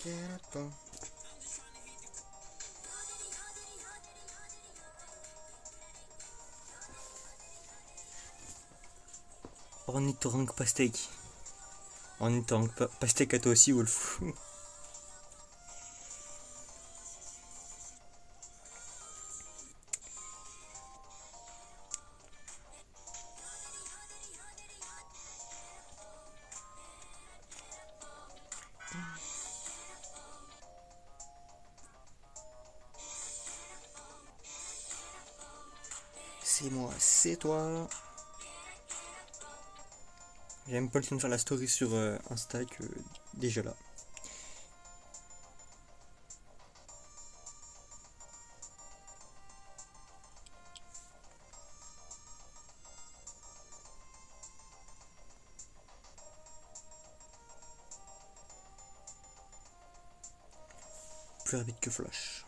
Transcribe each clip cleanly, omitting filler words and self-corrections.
Get up. Ornithorynque pastèque. Ornithorynque pastèque à toi aussi, Wolf. C'est moi, c'est toi. J'ai même pas le temps de faire la story sur Insta que déjà là. Plus rapide que Flash.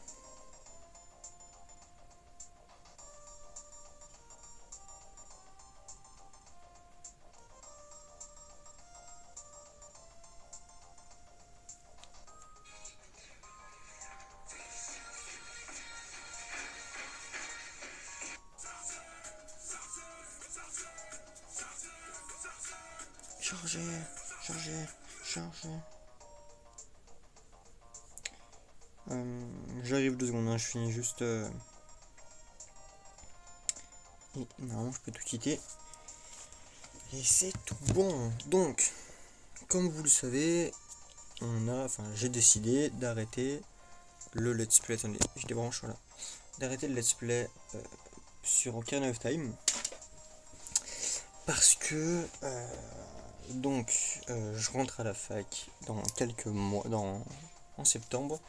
Chargez. J'arrive 2 secondes, hein, je finis juste. Et normalement, je peux tout quitter. Et c'est tout bon. Donc, comme vous le savez, j'ai décidé d'arrêter le let's play. Attendez, je débranche, voilà. D'arrêter le let's play sur Ocarina of Time. Parce que je rentre à la fac dans quelques mois, en septembre.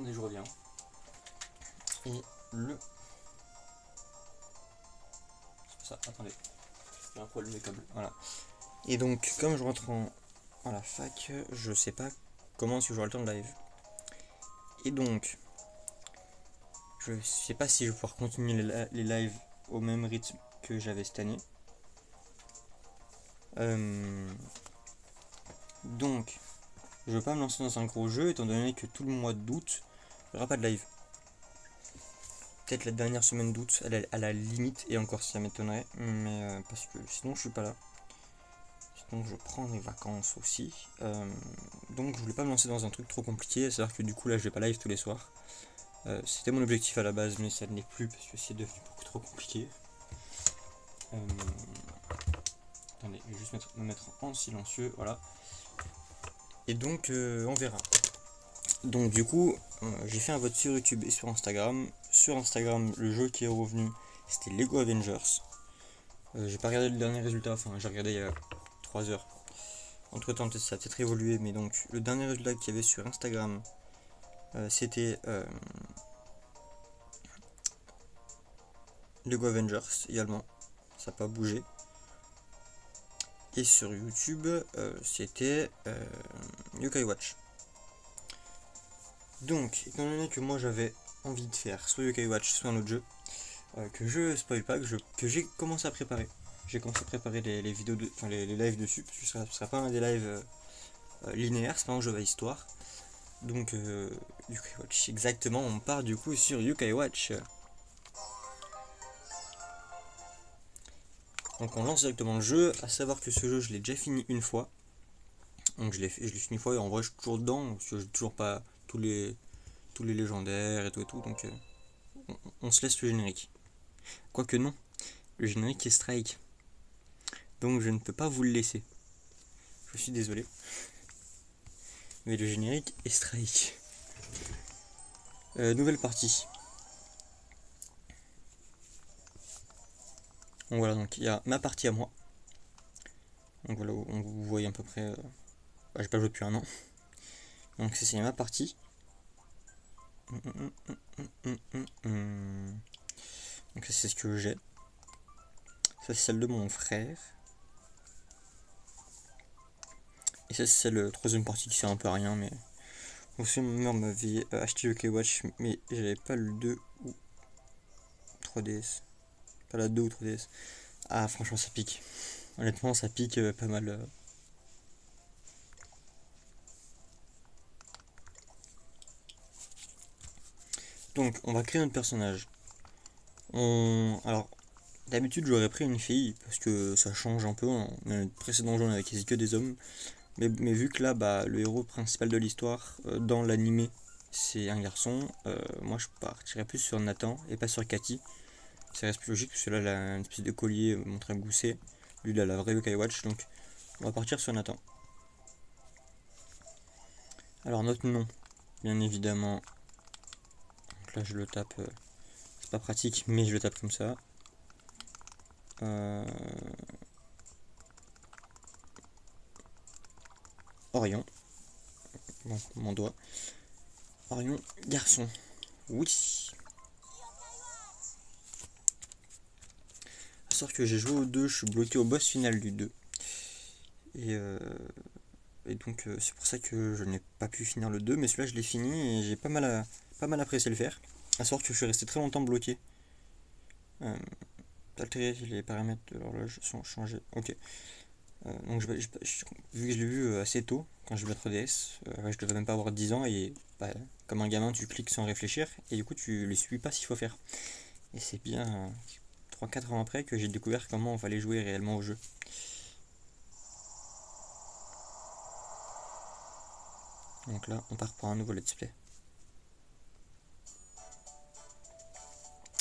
Et je reviens. Et c'est ça, attendez. J'ai un problème de câble. Voilà. Et donc, comme je rentre à la fac, je sais pas comment si j'aurai le temps de live. Et donc, je sais pas si je vais pouvoir continuer les lives au même rythme que j'avais cette année. Donc, je veux pas me lancer dans un gros jeu étant donné que tout le mois d'août, il n'y aura pas de live. Peut-être la dernière semaine d'août, à la limite, et encore si ça m'étonnerait, mais parce que sinon je suis pas là. Sinon je prends des vacances aussi. Donc je voulais pas me lancer dans un truc trop compliqué, c'est-à-dire que du coup là je vais pas live tous les soirs. C'était mon objectif à la base, mais ça ne l'est plus parce que c'est devenu beaucoup trop compliqué. Attendez, je vais juste me mettre en silencieux, voilà. Et donc on verra. Donc du coup, j'ai fait un vote sur YouTube et sur Instagram. Sur Instagram, le jeu qui est revenu, c'était Lego Avengers. J'ai pas regardé le dernier résultat, enfin j'ai regardé il y a 3 heures. Entre temps, ça a peut-être évolué, mais donc le dernier résultat qu'il y avait sur Instagram, c'était Lego Avengers également. Ça n'a pas bougé. Et sur YouTube, c'était Yokai Watch. Donc, étant donné que moi j'avais envie de faire soit Yokai Watch, soit un autre jeu, que je spoil pas, que j'ai commencé à préparer. J'ai commencé à préparer les vidéos, les lives dessus, parce que ce sera pas un des lives linéaires, c'est pas un jeu à histoire. Donc, Yokai Watch, exactement, on part du coup sur Yokai Watch. Donc on lance directement le jeu, à savoir que ce jeu je l'ai déjà fini une fois. Donc je l'ai fini une fois et en vrai je suis toujours dedans, parce que j'ai toujours pas tous les légendaires et tout, donc on se laisse le générique. Quoique non, le générique est strike. Donc je ne peux pas vous le laisser. Je suis désolé. Mais le générique est strike. Nouvelle partie. Donc voilà, donc il y a ma partie à moi. Donc voilà, vous voyez à peu près. J'ai pas joué depuis un an. Donc c'est ma partie. Donc ça c'est ce que j'ai. Ça c'est celle de mon frère. Et ça c'est celle troisième partie qui sert un peu à rien, mais aussi ma mère m'avait acheté le K-Watch, mais j'avais pas le 2 ou 3DS. Pas la 2 ou 3DS. Ah franchement ça pique. Honnêtement ça pique pas mal. Donc on va créer notre personnage. Alors d'habitude j'aurais pris une fille parce que ça change un peu. Dans le précédent jeu on avait quasi que des hommes. Mais vu que là bah, le héros principal de l'histoire dans l'animé c'est un garçon, moi je partirais plus sur Nathan et pas sur Cathy. Ça reste plus logique parce que là il a une espèce de collier montré à gousset. Lui il a la vraie Yokai Watch, donc on va partir sur Nathan. Alors notre nom, bien évidemment. Donc là je le tape, c'est pas pratique mais je le tape comme ça. Orion. Bon, mon doigt. Orion, garçon. Oui. Sauf que j'ai joué au 2, je suis bloqué au boss final du 2. Et donc c'est pour ça que je n'ai pas pu finir le 2, mais celui-là je l'ai fini et j'ai pas mal apprécié le faire. À savoir que je suis resté très longtemps bloqué. Altérer les paramètres de l'horloge sont changés. Ok. Donc vu que je l'ai vu assez tôt, quand j'ai vu la 3DS, je devais même pas avoir 10 ans et bah, comme un gamin tu cliques sans réfléchir et du coup tu ne suis pas ce qu'il faut faire. Et c'est bien 3-4 ans après que j'ai découvert comment on fallait jouer réellement au jeu. Donc là on part pour un nouveau let's play.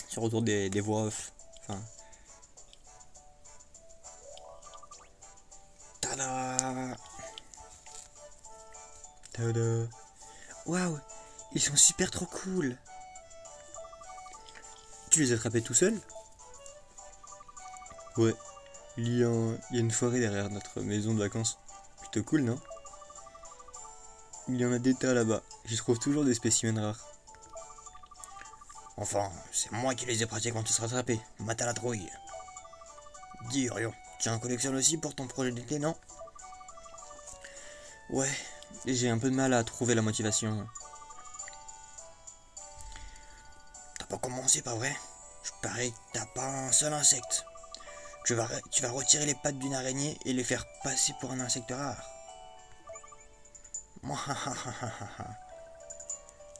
Sur retour des voix off. Enfin. Tada! Tada! Waouh! Ils sont super trop cool! Tu les as attrapés tout seul? Ouais. Il y a une forêt derrière notre maison de vacances. Plutôt cool, non? Il y en a des tas là-bas. J'y trouve toujours des spécimens rares. Enfin, c'est moi qui les ai pratiquement tous rattrapés. Mata la trouille. Dis, Orion, tu en collectionnes aussi pour ton projet d'été, non? Ouais, j'ai un peu de mal à trouver la motivation. T'as pas commencé, pas vrai? Je parie que t'as pas un seul insecte. Tu vas retirer les pattes d'une araignée et les faire passer pour un insecte rare.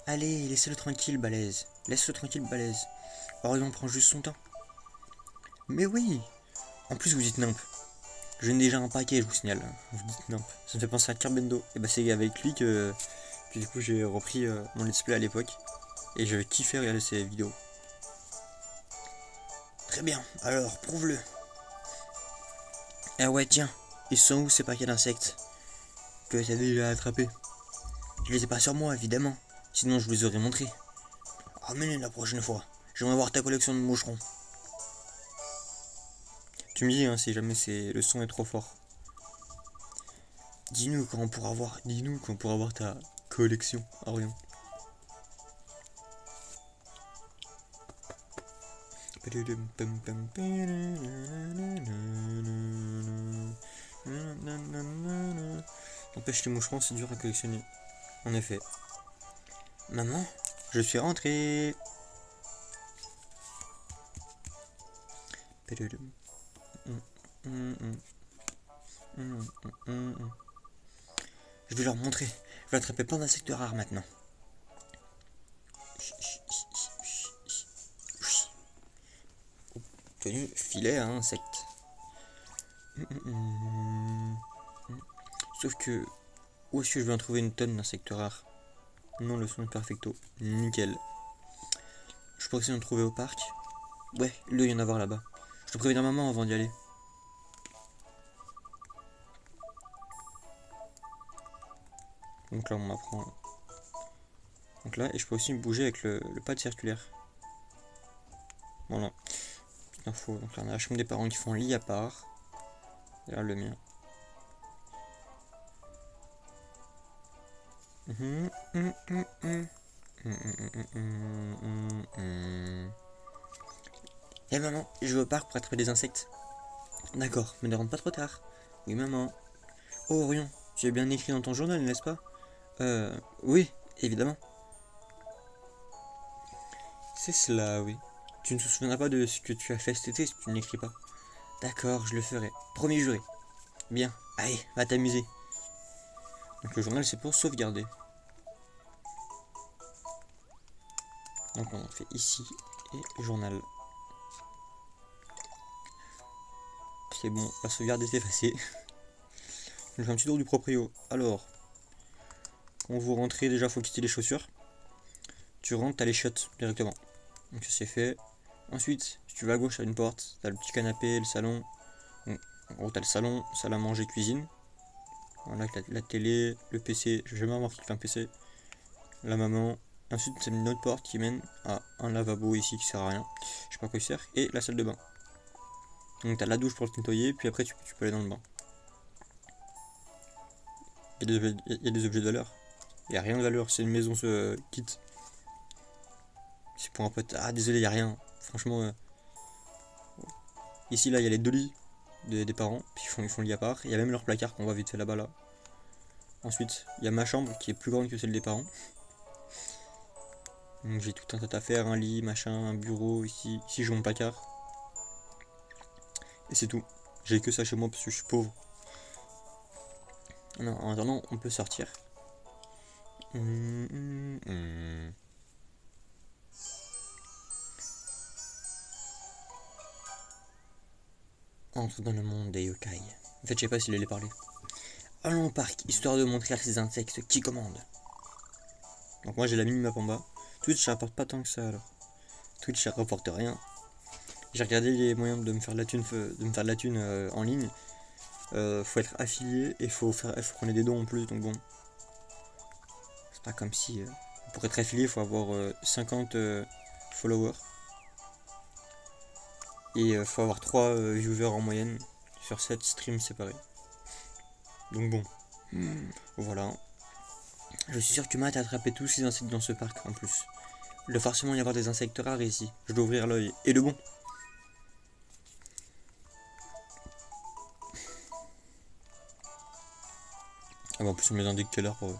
Allez, laissez-le tranquille, balèze. Laisse-le tranquille, balèze. Orion prend juste son temps. Mais oui. En plus, vous dites nimp. Je viens déjà un paquet, je vous signale. Vous dites nimp. Ça me fait penser à Carbendo. Et bah, c'est avec lui que du coup, j'ai repris mon let's play à l'époque. Et je kiffais regarder ses vidéos. Très bien, alors prouve-le. Ah ouais, tiens, ils sont où ces paquets d'insectes que t'as déjà attrapés? Je les ai pas sur moi, évidemment. Sinon, je vous les aurais montrés. Ramène-les la prochaine fois. J'aimerais voir ta collection de moucherons. Tu me dis hein, si jamais le son est trop fort. Dis-nous quand on pourra voir ta collection, Orion. N'empêche les moucherons, c'est dur à collectionner. En effet. Maman, je suis rentré. Je vais leur montrer. Je vais attraper plein d'insectes rares maintenant. Tenu filet à insectes. Sauf que Où est-ce que je vais en trouver une tonne d'insectes rares? Non, le son est perfecto. Nickel. Je pourrais essayer d'en trouver au parc. Ouais, il doit y en avoir là-bas. Je te préviens maman avant d'y aller. Donc là, on m'apprend. Donc là, et je peux aussi bouger avec le pad circulaire. Voilà. Petite info. Donc là, on a la chambre des parents qui font lit à part. Et là, le mien. Eh maman, je vais au parc pour attraper des insectes. D'accord, mais ne rentre pas trop tard. Oui maman. Oh Orion, tu as bien écrit dans ton journal, n'est-ce pas? Oui, évidemment. C'est cela, oui. Tu ne te souviendras pas de ce que tu as fait cet été si tu n'écris pas. D'accord, je le ferai. Promis juré. Bien, allez, va t'amuser. Donc le journal c'est pour sauvegarder. Donc on fait ici et journal. C'est bon, la sauvegarde est effacée. Je fais un petit tour du proprio. Alors, quand vous rentrez, déjà faut quitter les chaussures. Tu rentres, t'as les chiottes directement. Donc ça c'est fait. Ensuite, si tu vas à gauche, t'as une porte, t'as le petit canapé, le salon. Donc, en gros, t'as le salon, salle à manger, cuisine. Voilà, la télé, le PC. Je vais jamais avoir qui fait un PC. La maman. Ensuite, c'est une autre porte qui mène à un lavabo ici qui sert à rien. Je sais pas à quoi il sert. Et la salle de bain. Donc t'as la douche pour le nettoyer, puis après tu peux aller dans le bain. Il y a des objets de valeur. Il n'y a rien de valeur, c'est une maison ce kit. C'est pour un pote. Ah désolé, il n'y a rien. Franchement, ici là, il y a les deux lits des parents, puis ils font le lit à part. Il y a même leur placard qu'on voit vite fait là-bas là. Ensuite, il y a ma chambre qui est plus grande que celle des parents. Donc j'ai tout un tas d'affaires, un lit, machin, un bureau, ici j'ai mon placard. Et c'est tout. J'ai que ça chez moi parce que je suis pauvre. Non, en attendant, on peut sortir. Entre dans le monde des yokai. En fait, je sais pas s'il allait parler. Allons au parc, histoire de montrer à ces insectes qui commande. Donc moi j'ai la minimap en bas. Twitch ça rapporte pas tant que ça alors. Twitch ça rapporte rien. J'ai regardé les moyens de me faire de la thune, en ligne. Faut être affilié et faut qu'on ait des dons en plus, donc bon. C'est pas comme si. Pour être affilié, il faut avoir 50 followers. Et il faut avoir 3 viewers en moyenne sur 7 streams séparés. Donc bon. Voilà. Je suis sûr que Matt a attrapé tous ces insectes dans ce parc en plus. Il doit forcément y avoir des insectes rares ici. Je dois ouvrir l'œil. Et de bon. Ah bah en plus on me les indique quelle heure pour eux.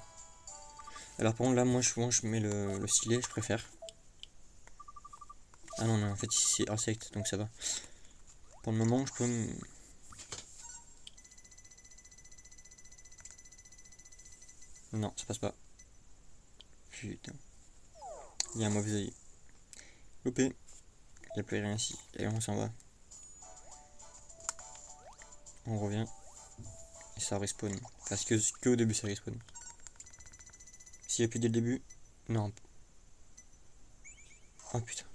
Alors par contre là moi souvent je mets le stylet, je préfère. Ah non non en fait ici c'est insecte donc ça va. Pour le moment je peux me... Non ça passe pas. Putain. Il y a un mauvais œil. Loupé. Il n'y a plus rien ici. Et on s'en va. On revient. Et ça respawn. Parce que au début ça respawn. S'il n'y a plus dès le début. Non. Oh putain.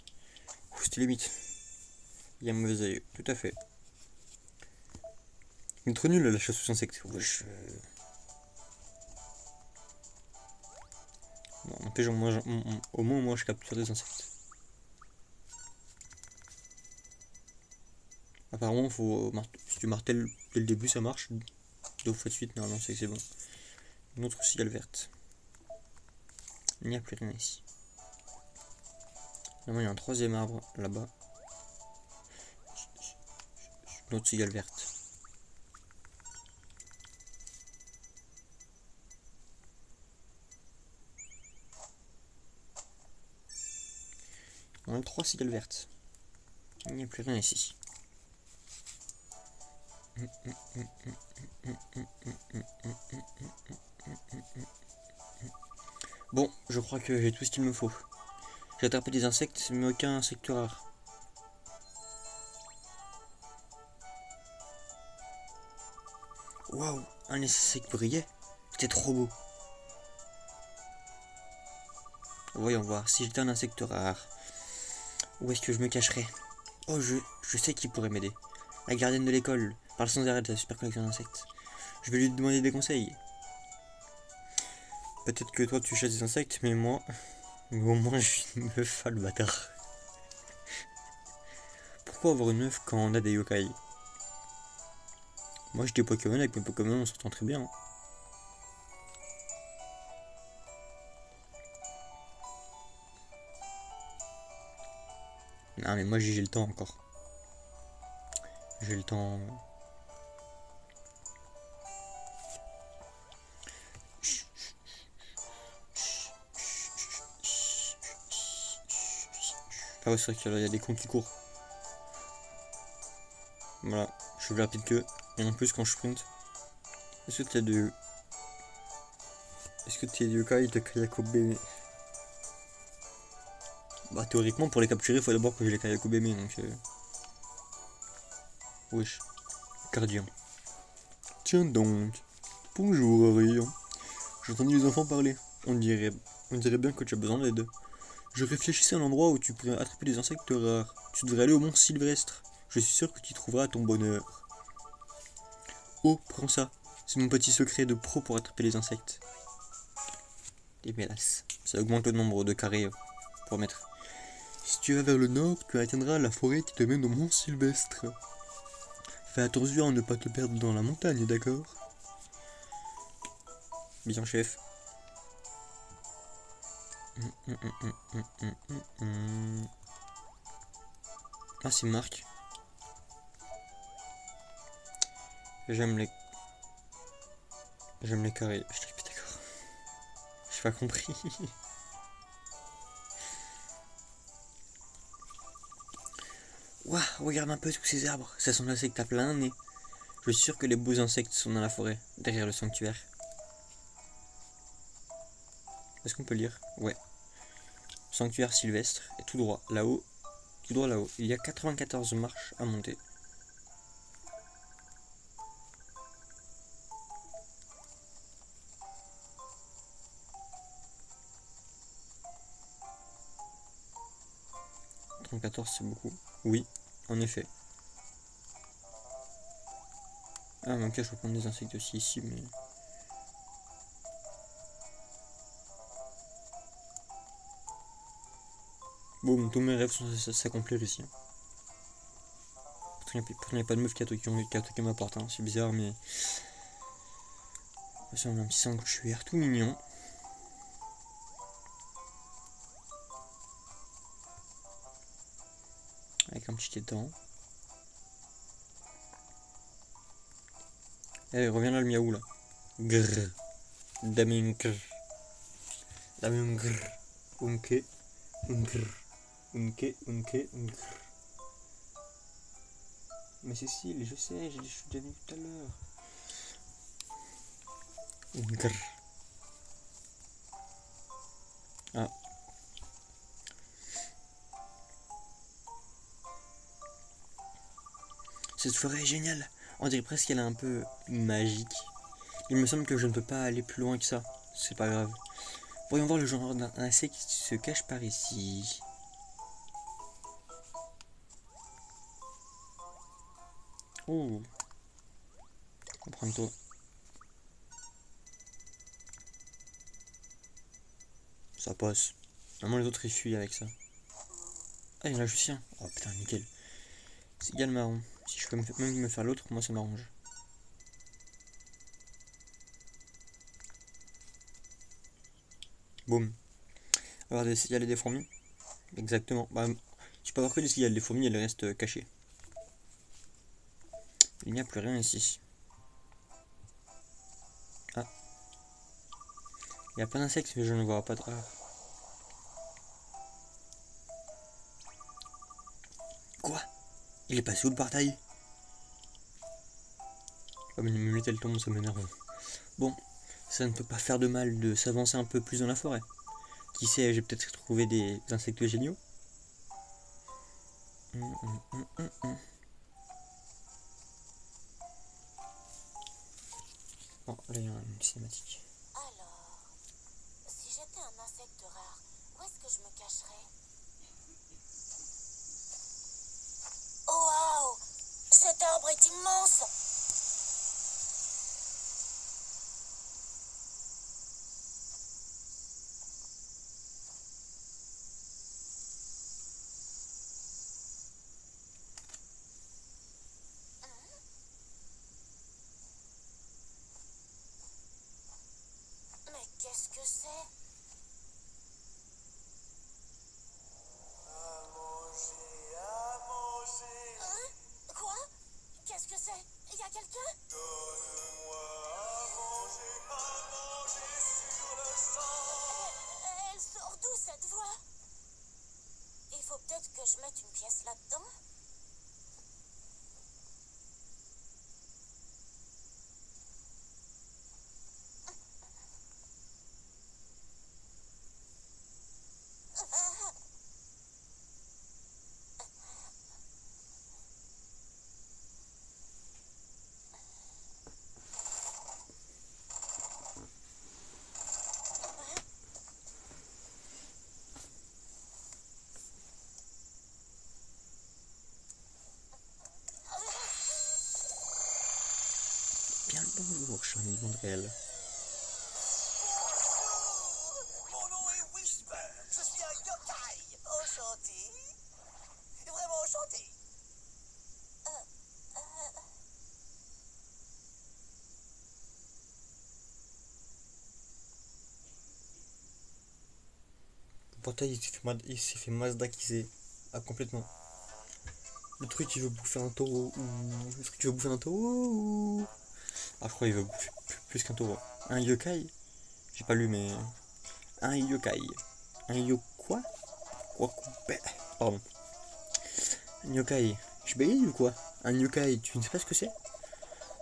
C'était limite. Il y a un mauvais œil. Tout à fait. Il est trop nul la chasse aux insectes. Wesh. Bon, n'empêche, au moins moi je capture des insectes. Apparemment, si tu martèles dès le début, ça marche. 2 fois de suite, normalement, c'est bon. Une autre cigale verte. Il n'y a plus rien ici. Normalement, il y a un troisième arbre là-bas. Une autre cigale verte. On a 3 cigales vertes. Il n'y a plus rien ici. Bon, je crois que j'ai tout ce qu'il me faut. J'ai attrapé des insectes, mais aucun insecte rare. Waouh, un insecte brillait. c'était trop beau. Voyons voir, si j'étais un insecte rare, où est-ce que je me cacherais? Oh, je sais qui pourrait m'aider. La gardienne de l'école parle sans arrêt de sa super collection d'insectes. Je vais lui demander des conseils. Peut-être que toi tu chasses des insectes, mais moi, au moins je suis une meuf, le bâtard. Pourquoi avoir une meuf quand on a des yokai? Moi j'ai des Pokémon, avec mes Pokémon on s'entend très bien. Non mais moi j'ai le temps encore. J'ai le temps. Ah ouais c'est vrai qu'il y a des cons qui courent. Voilà, je suis plus rapide qu'eux. Et en plus quand je sprint. Est-ce que t'as de... Est-ce que t'es yokai de Kayako-beme? Bah théoriquement pour les capturer il faut d'abord que j'ai les Kayako-beme donc... Wesh. Cardien. Tiens donc. Bonjour Harry. J'ai entendu les enfants parler. On dirait bien que tu as besoin d'aide. Je réfléchissais à un endroit où tu pourrais attraper des insectes rares. Tu devrais aller au mont Sylvestre. Je suis sûr que tu y trouveras ton bonheur. Oh, prends ça. C'est mon petit secret de pro pour attraper les insectes. Et mélasse. Ça augmente le nombre de carrés pour mettre. Si tu vas vers le nord, tu atteindras la forêt qui te mène au mont Sylvestre. Fais attention à ne pas te perdre dans la montagne, d'accord? Bien, chef. Ah, c'est Marc. J'aime les carrés. Je suis d'accord. J'ai pas compris. Ouah, regarde un peu tous ces arbres. Ça sent l'insecte à plein nez. Je suis sûr que les beaux insectes sont dans la forêt, derrière le sanctuaire. Est-ce qu'on peut lire? Ouais. Sanctuaire Sylvestre. Et tout droit, là-haut. Tout droit là-haut. Il y a 94 marches à monter. C'est beaucoup. Oui, en effet. Ah, mais ok, je peux prendre des insectes aussi ici, mais... Bon, tous mes rêves sont s'accomplir ici. Pourtant, il n'y a pas de meuf qui a toqué ma porte, hein. C'est bizarre, mais... Ça, on a un petit sanctuaire tout mignon. Avec un petit étang. Eh, reviens là, le miaou, là. Grrr. Damien grrr. Damien grrr. Unke. Grrr. Unke. Grrr. Mais Cécile, je sais, je suis déjà venu tout à l'heure. Grrr. Ah. Cette forêt est géniale. On dirait presque qu'elle est un peu magique. Il me semble que je ne peux pas aller plus loin que ça. C'est pas grave. Voyons voir le genre d'insecte qui se cache par ici. Oh. On prend toi. Ça passe. Normalement les autres ils fuient avec ça. Ah, il y en a juste un. Oh putain, nickel. C'est égal marron. Si je peux même me faire l'autre, moi ça m'arrange. Boum. Alors des cigales et des fourmis. Exactement. Bah, tu peux avoir que des cigales, des fourmis elles restent cachées. Il n'y a plus rien ici. Ah. Il y a plein d'insectes mais je ne vois pas de rare. Quoi? Il est passé où le portail? Oh mais me met le tombe, ça m'énerve. Bon, ça ne peut pas faire de mal de s'avancer un peu plus dans la forêt. Qui sait, j'ai peut-être trouvé des insectes géniaux. Oh, là il y a une cinématique. j'étais un insecte rare, où est-ce que je me cacherais? Oh waouh! Cet arbre est immense! Mais qu'est-ce que c'est? À manger. Hein? Quoi? Qu'est-ce que c'est? Il y a quelqu'un? Donne-moi à manger sur le champ. Elle sort d'où cette voix? Il faut peut-être que je mette une pièce là-dedans. Bien le bonjour, Charlie Mondrel. Bonjour. Mon nom est Whisper. Je suis un yokai. Enchanté. Vraiment enchanté. Pourtant, il s'est fait mazdakiser. Ah, complètement. Le truc, il veut bouffer un taureau. Le truc, il veut bouffer un taureau. Ah, je crois qu'il veut bouffer plus qu'un taureau. Un yokai. J'ai pas lu, mais. Un yokai. Un yo quoi? Pardon. Un yokai. Je bégaye ou quoi? Un yokai, tu ne sais pas ce que c'est?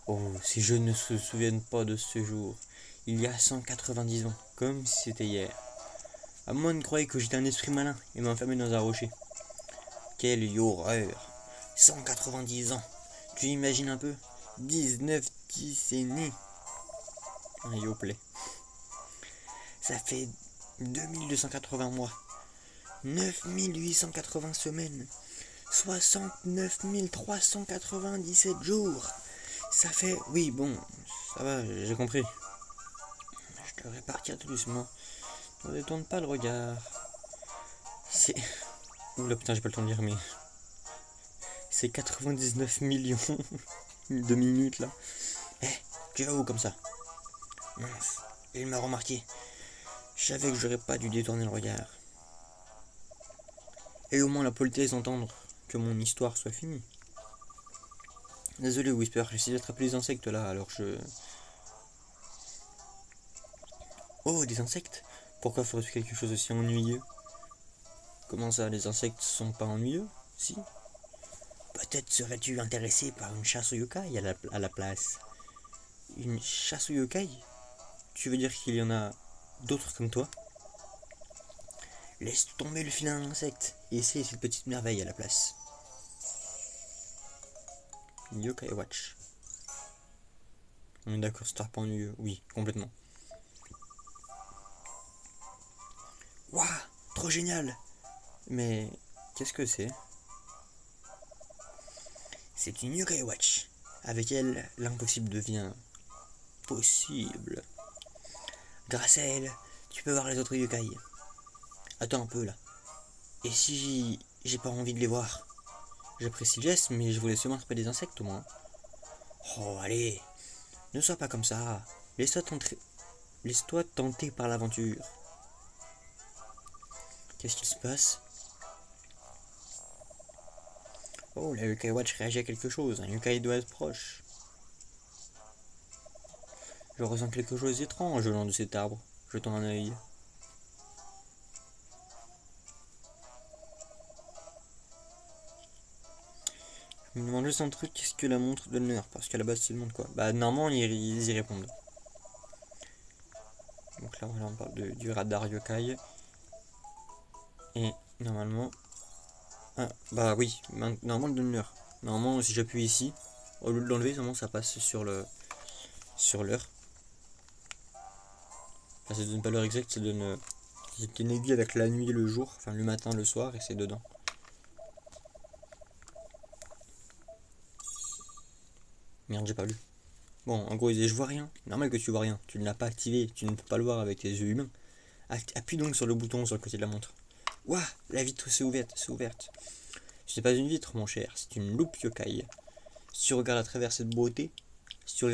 Oh, ces jeunes ne se souviennent pas de ce jour. Il y a 190 ans, comme si c'était hier. À moi de croire que j'étais un esprit malin et m'enfermer dans un rocher. Quelle horreur! 190 ans! Tu imagines un peu? 19 décennies! Un yoplait. Ça fait 2280 mois. 9880 semaines. 69 397 jours. Ça fait... Oui, bon, ça va, j'ai compris. Je devrais partir tout doucement. Ne détourne pas le regard. C'est... Oula, putain, j'ai pas le temps de lire, mais... C'est 99 millions de minutes, là. Eh, tu vas où, comme ça? Mince, il m'a remarqué. Je savais que j'aurais pas dû détourner le regard. Et au moins la politesse d'entendre que mon histoire soit finie. Désolé, Whisper, j'essaie d'attraper les insectes, là, alors je... Oh, des insectes? Pourquoi ferais-tu quelque chose aussi ennuyeux? Comment ça, les insectes sont pas ennuyeux? Si. Peut-être serais-tu intéressé par une chasse au yokai à la place. Une chasse au yokai? Tu veux dire qu'il y en a d'autres comme toi? Laisse tomber le filin d'un insecte et essaie cette petite merveille à la place. Yokai Watch. On est d'accord, c'est pas ennuyeux. Oui, complètement. Waouh, trop génial! Mais qu'est-ce que c'est? C'est une Yokai Watch. Avec elle, l'impossible devient possible. Grâce à elle, tu peux voir les autres yokai. Attends un peu là. Et si j'ai pas envie de les voir? J'apprécie le geste, mais je voulais seulement attraper des insectes au moins. Oh, allez, ne sois pas comme ça. Laisse-toi tenter par l'aventure. Qu'est-ce qui se passe? Oh, la Yokai Watch réagit à quelque chose. Un yokai doit être proche. Je ressens quelque chose d'étrange au long de cet arbre. Jetons un œil. Je me demande juste un truc, qu'est-ce que la montre donne l'heure? Parce qu'à la base, c'est le monde quoi. Bah, normalement, ils y répondent. Donc là, voilà, on parle du radar yokai. Et normalement... Ah, bah oui, normalement, il donne l'heure. Normalement, si j'appuie ici, au lieu de l'enlever, normalement, ça passe sur l'heure. Enfin, ça donne pas l'heure exacte, ça donne... c'est une aiguille avec la nuit et le jour, enfin le matin, le soir, et c'est dedans. Merde, j'ai pas lu. Bon, en gros, il disait, je vois rien. Normal que tu vois rien. Tu ne l'as pas activé, tu ne peux pas le voir avec tes yeux humains. Appuie donc sur le bouton sur le côté de la montre. Ouah, la vitre s'est ouverte, Ce n'est pas une vitre, mon cher, c'est une loupe yokai. Si tu regardes à travers cette beauté, tu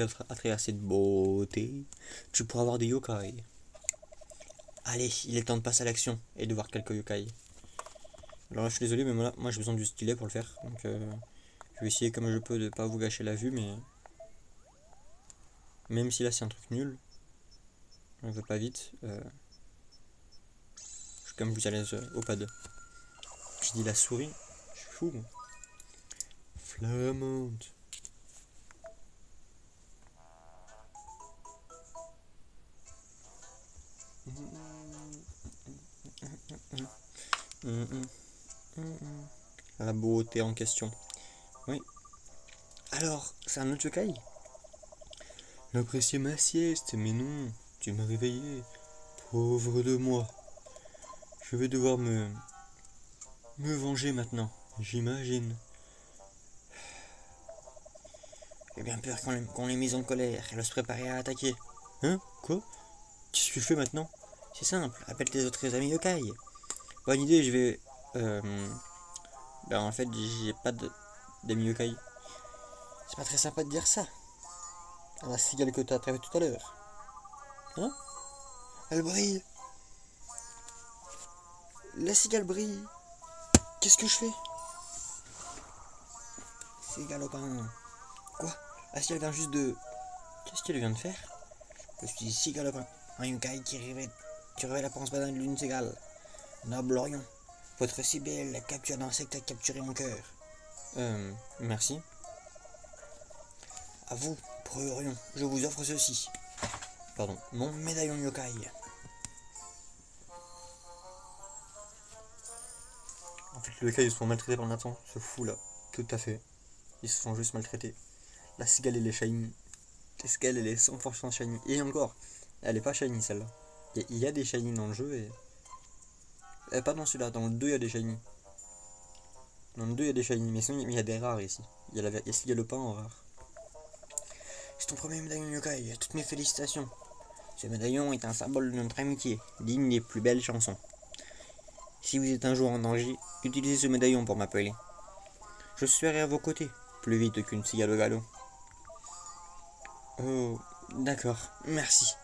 pourras voir des yokai. Allez, il est temps de passer à l'action et de voir quelques yokai. Alors là, je suis désolé, mais moi j'ai besoin du stylet pour le faire. Donc je vais essayer comme je peux de pas vous gâcher la vue, mais... Même si là c'est un truc nul, on va pas vite. Je suis quand même plus à l'aise au pad. Je dis la souris, je suis fou. Flamande. La beauté en question. Oui. Alors, c'est un autre yokai? J'appréciais ma sieste, mais non, tu m'as réveillé. Pauvre de moi. Je vais devoir me venger maintenant, j'imagine. J'ai bien peur qu'on l'ait mise en colère. Elle va se préparer à attaquer. Hein? Quoi? Qu'est-ce que tu fais maintenant? C'est simple, appelle tes autres amis yokai. Bonne idée, je vais... Ben en fait, j'ai pas d'amis yokai. C'est pas très sympa de dire ça. À la cigale que t'as attrapée tout à l'heure. Hein? Elle brille. La cigale brille. Qu'est-ce que je fais? C'est galopin. Quoi? La cigale vient juste de... Qu'est-ce qu'elle vient de faire? Je suis Cigalopin, un yokai qui révèle l'apparence banale d'une cigale. Noble Orion, votre si belle capture d'insecte a capturé mon cœur. Merci. À vous, pro Orion, je vous offre ceci. Pardon, mon médaillon yokai. En fait, les yokai ils se font maltraités par Nathan, ce fou là. Tout à fait. Ils se font juste maltraités. La cigale elle est shiny. La cigale elle est 100% shiny. Et encore, elle est pas shiny celle-là. Il y a des shiny dans le jeu et... pas dans celui-là, dans le 2 il y a des shiny. Dans le 2 il y a des shiny, mais sinon il y a des rares ici. Il y a le pain en rare. C'est ton premier médaillon yokai, toutes mes félicitations. Ce médaillon est un symbole de notre amitié, digne des plus belles chansons. Si vous êtes un jour en danger, utilisez ce médaillon pour m'appeler. Je serai à vos côtés, plus vite qu'une cigale au galop. Oh, d'accord, merci.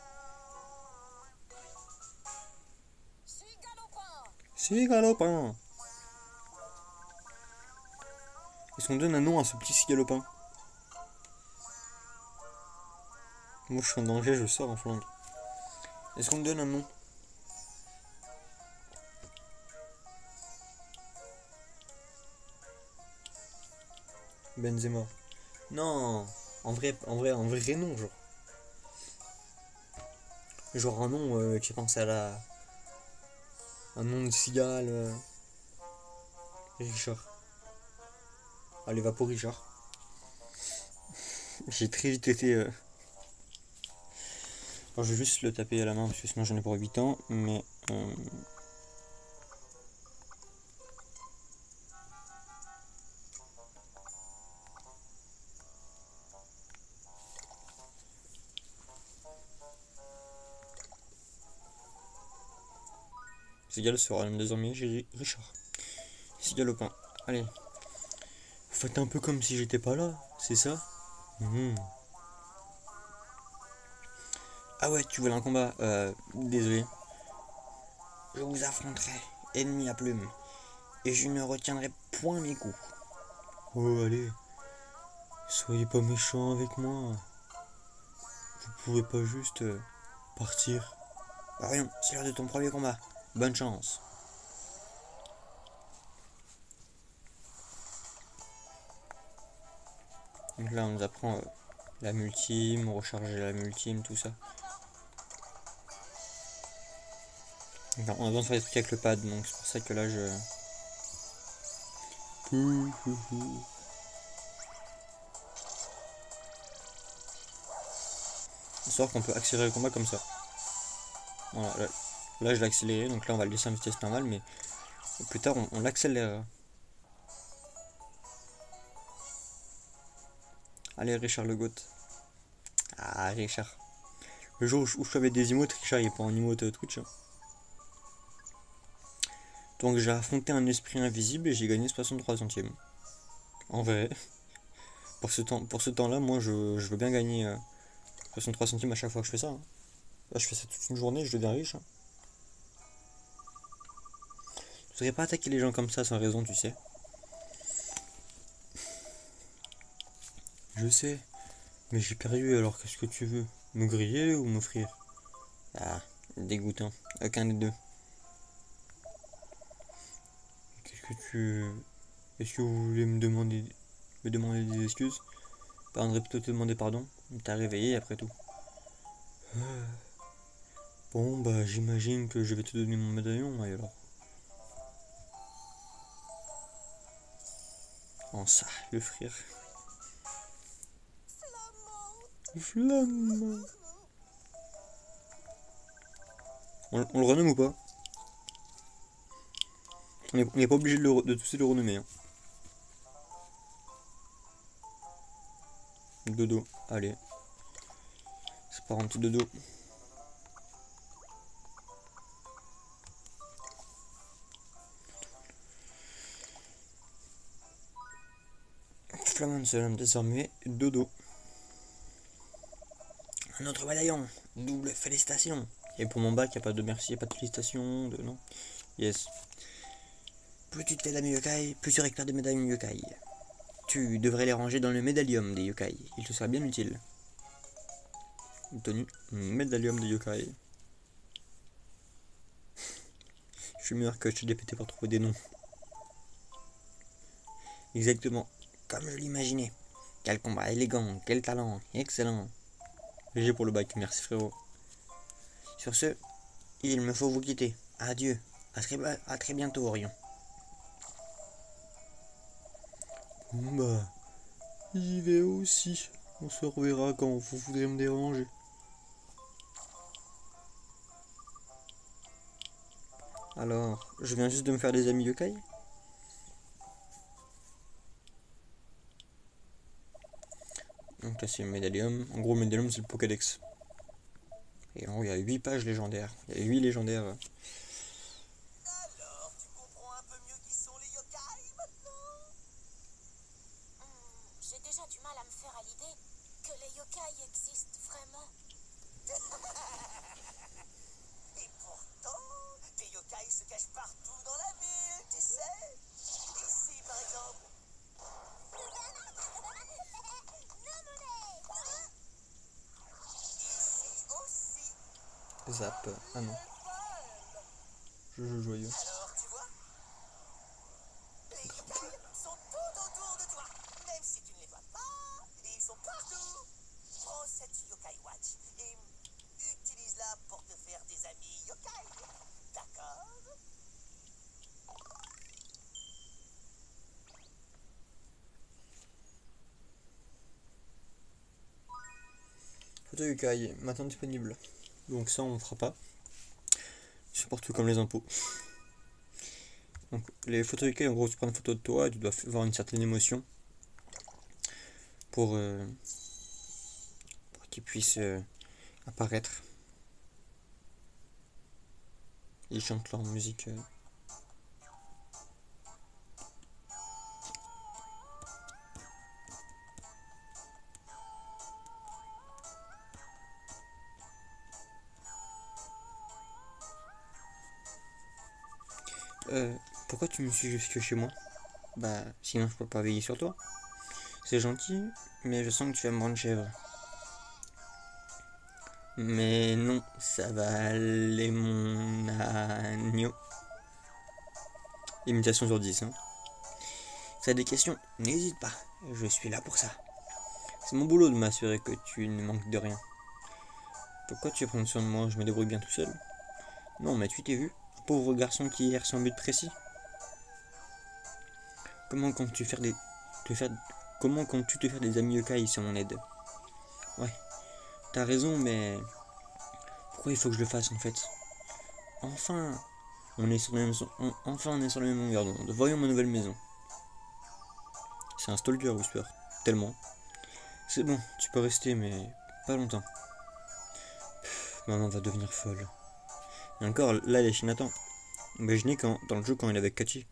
Cigalopin. Est-ce qu'on donne un nom à ce petit cigalopin? Moi je suis en danger, je sors en flingue. Est-ce qu'on me donne un nom? Benzema. Non, en vrai nom, genre. Genre un nom qui pense à la... Un nom de cigale. Richard. Allez, va pour Richard. J'ai très vite été... Alors, je vais juste le taper à la main parce que sinon j'en ai pour 8 ans, mais... Cigale sera désormais Richard. Cigalopin. Allez. Vous faites un peu comme si j'étais pas là, c'est ça? Ah ouais, tu voulais un combat? Désolé. Je vous affronterai, ennemi à plume, et je ne retiendrai point mes coups. Oh allez, soyez pas méchants avec moi. Vous pouvez pas juste partir. Orion, c'est l'heure de ton premier combat. Bonne chance. Donc là on nous apprend la multime, recharger la multime, tout ça. Donc, on a besoin de faire des trucs avec le pad, donc c'est pour ça que là je... Histoire qu'on peut accélérer le combat comme ça. Voilà, là je l'ai accéléré, donc là on va le laisser en vitesse normale, mais plus tard on l'accélérera. Allez Richard le Goat. Ah Richard. Le jour où je fais des emotes, Richard il est pas en emote Twitch. Hein. Donc j'ai affronté un esprit invisible et j'ai gagné 63 centièmes. En vrai. Pour ce temps-là, moi je veux bien gagner 63 centimes à chaque fois que je fais ça. Hein. Là je fais ça toute une journée, je deviens riche. Hein. Je voudrais pas attaquer les gens comme ça sans raison, tu sais. Je sais, mais j'ai perdu, alors qu'est-ce que tu veux? Me griller ou m'offrir? Ah, dégoûtant. Aucun des deux. Qu'est-ce que tu... Est-ce que vous voulez me demander des excuses? Bah, on devrait plutôt te demander pardon. T'as réveillé après tout. Bon, bah j'imagine que je vais te donner mon médaillon, alors. Oh ça, le frère. Flamme. On le renomme ou pas? On n'est pas obligé de tous le renommer. Hein. Dodo, allez. C'est pas un petit dodo. Flamand se nomme désormais Dodo. Un autre médaillon, double félicitations. Et pour mon bac, il n'y a pas de merci, il n'y a pas de félicitations, de non. Yes. Plus tu te fais d'amis yokai, plus tu récupères des médaillons yokai. Tu devrais les ranger dans le médaillium des yokai. Il te sera bien utile. Tenu, médaillium des yokai. Je suis meilleur que ChatGPT pour trouver des noms. Exactement, comme je l'imaginais. Quel combat élégant, quel talent, excellent. GG pour le bac, merci frérot. Sur ce, il me faut vous quitter. Adieu, à très bientôt Orion. Bah, j'y vais aussi. On se reverra quand vous voudrez me déranger. Alors, je viens juste de me faire des amis yokai. Donc là c'est le médaillum. En gros le médaillum c'est le Pokédex. Et en gros il y a 8 pages légendaires. Il y a 8 légendaires. Alors, tu comprends un peu mieux qui sont les yokai maintenant? J'ai déjà du mal à me faire à l'idée que les yokai existent vraiment. Et pourtant, des yokai se cachent partout dans la ville, tu sais. Ici, par exemple. Ici aussi. Zap. Ah non. Je joue joyeux. Alors, tu vois, les yokai sont tout autour de toi. Même si tu ne les vois pas, ils sont partout. Prends cette yokai watch et utilise-la pour te faire des amis yokai. D'accord? Photo yokai, maintenant disponible. Donc ça on fera pas. C'est pour tout comme les impôts. Donc les photos yokai en gros tu prends une photo de toi et tu dois avoir une certaine émotion. Pour qu'ils puissent apparaître. Ils chantent leur musique. Pourquoi tu me suis jusque chez moi? Bah, sinon je peux pas veiller sur toi. C'est gentil, mais je sens que tu vas me rendre chèvre. Mais non, ça va aller mon agneau. Imitation sur 10, hein. Si t'as des questions, n'hésite pas, je suis là pour ça. C'est mon boulot de m'assurer que tu ne manques de rien. Pourquoi tu veux prendre soin de moi? Je me débrouille bien tout seul. Non, mais tu t'es vu? Un pauvre garçon qui erre sans but précis. Comment comptes-tu Comment comptes-tu te faire des amis yokai sans mon aide? Ouais, t'as raison, mais pourquoi il faut que je le fasse en fait? enfin, on est sur la même, enfin on est sur la même longueur d'onde. Voyons ma nouvelle maison. C'est un stalker, Whisper. Tellement. C'est bon, tu peux rester, mais pas longtemps. Maman va devenir folle. Et encore, là, elle est chez Nathan. Imaginez dans le jeu quand il est avec Cathy.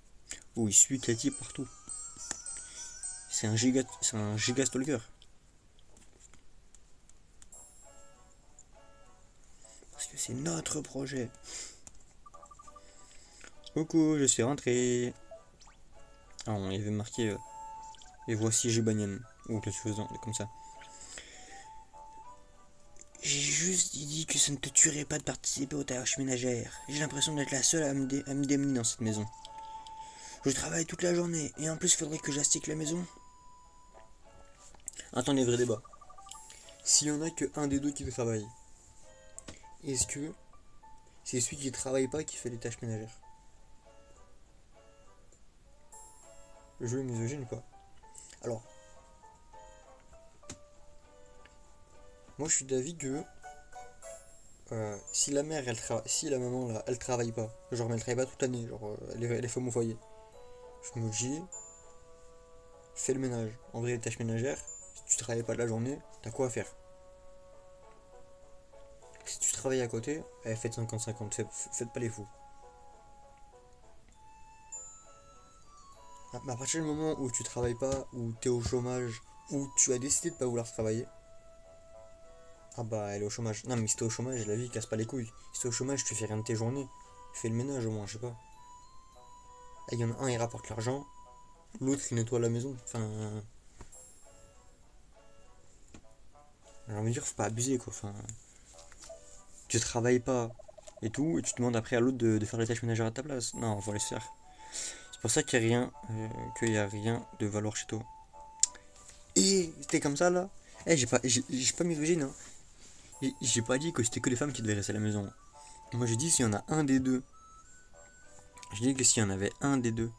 Où il suit Cathy partout. C'est un giga stalker. Parce que c'est notre projet. Coucou, je suis rentré. Ah, on y avait marqué et voici Gibanian. Ou quelque chose comme ça. J'ai juste dit que ça ne te tuerait pas de participer aux tâches ménagères. J'ai l'impression d'être la seule à me démener dans cette maison. Je travaille toute la journée et en plus il faudrait que j'astique la maison. Attendez, vrai débat. S'il y en a que un des deux qui travaille, est-ce que c'est celui qui ne travaille pas qui fait les tâches ménagères? Le jeu est misogyne ou pas? Alors, moi je suis d'avis que si la mère, si la maman là, elle travaille pas, genre elle travaille pas toute l'année, genre elle est femme au foyer, je me dis, fais le ménage. En vrai, les tâches ménagères, si tu travailles pas de la journée, t'as quoi à faire? Si tu travailles à côté, faites 50-50, faites pas les fous. Mais à partir du moment où tu travailles pas, où t'es au chômage, où tu as décidé de pas vouloir travailler, ah bah elle est au chômage. Non mais si t'es au chômage, la vie casse pas les couilles. Si t'es au chômage, tu fais rien de tes journées. Fais le ménage au moins, je sais pas. Il y en a un, il rapporte l'argent, l'autre il nettoie la maison. Enfin. J'ai envie de dire, faut pas abuser quoi. Enfin. Tu travailles pas et tout, et tu demandes après à l'autre de faire les tâches ménagères à ta place. Non, faut les faire. C'est pour ça qu'il y a rien de valoir chez toi. Et c'était comme ça là. J'ai pas misogyne, hein. J'ai pas dit que c'était que les femmes qui devaient rester à la maison. Moi j'ai dit s'il y en a un des deux. J'ai dit que s'il y en avait un des deux.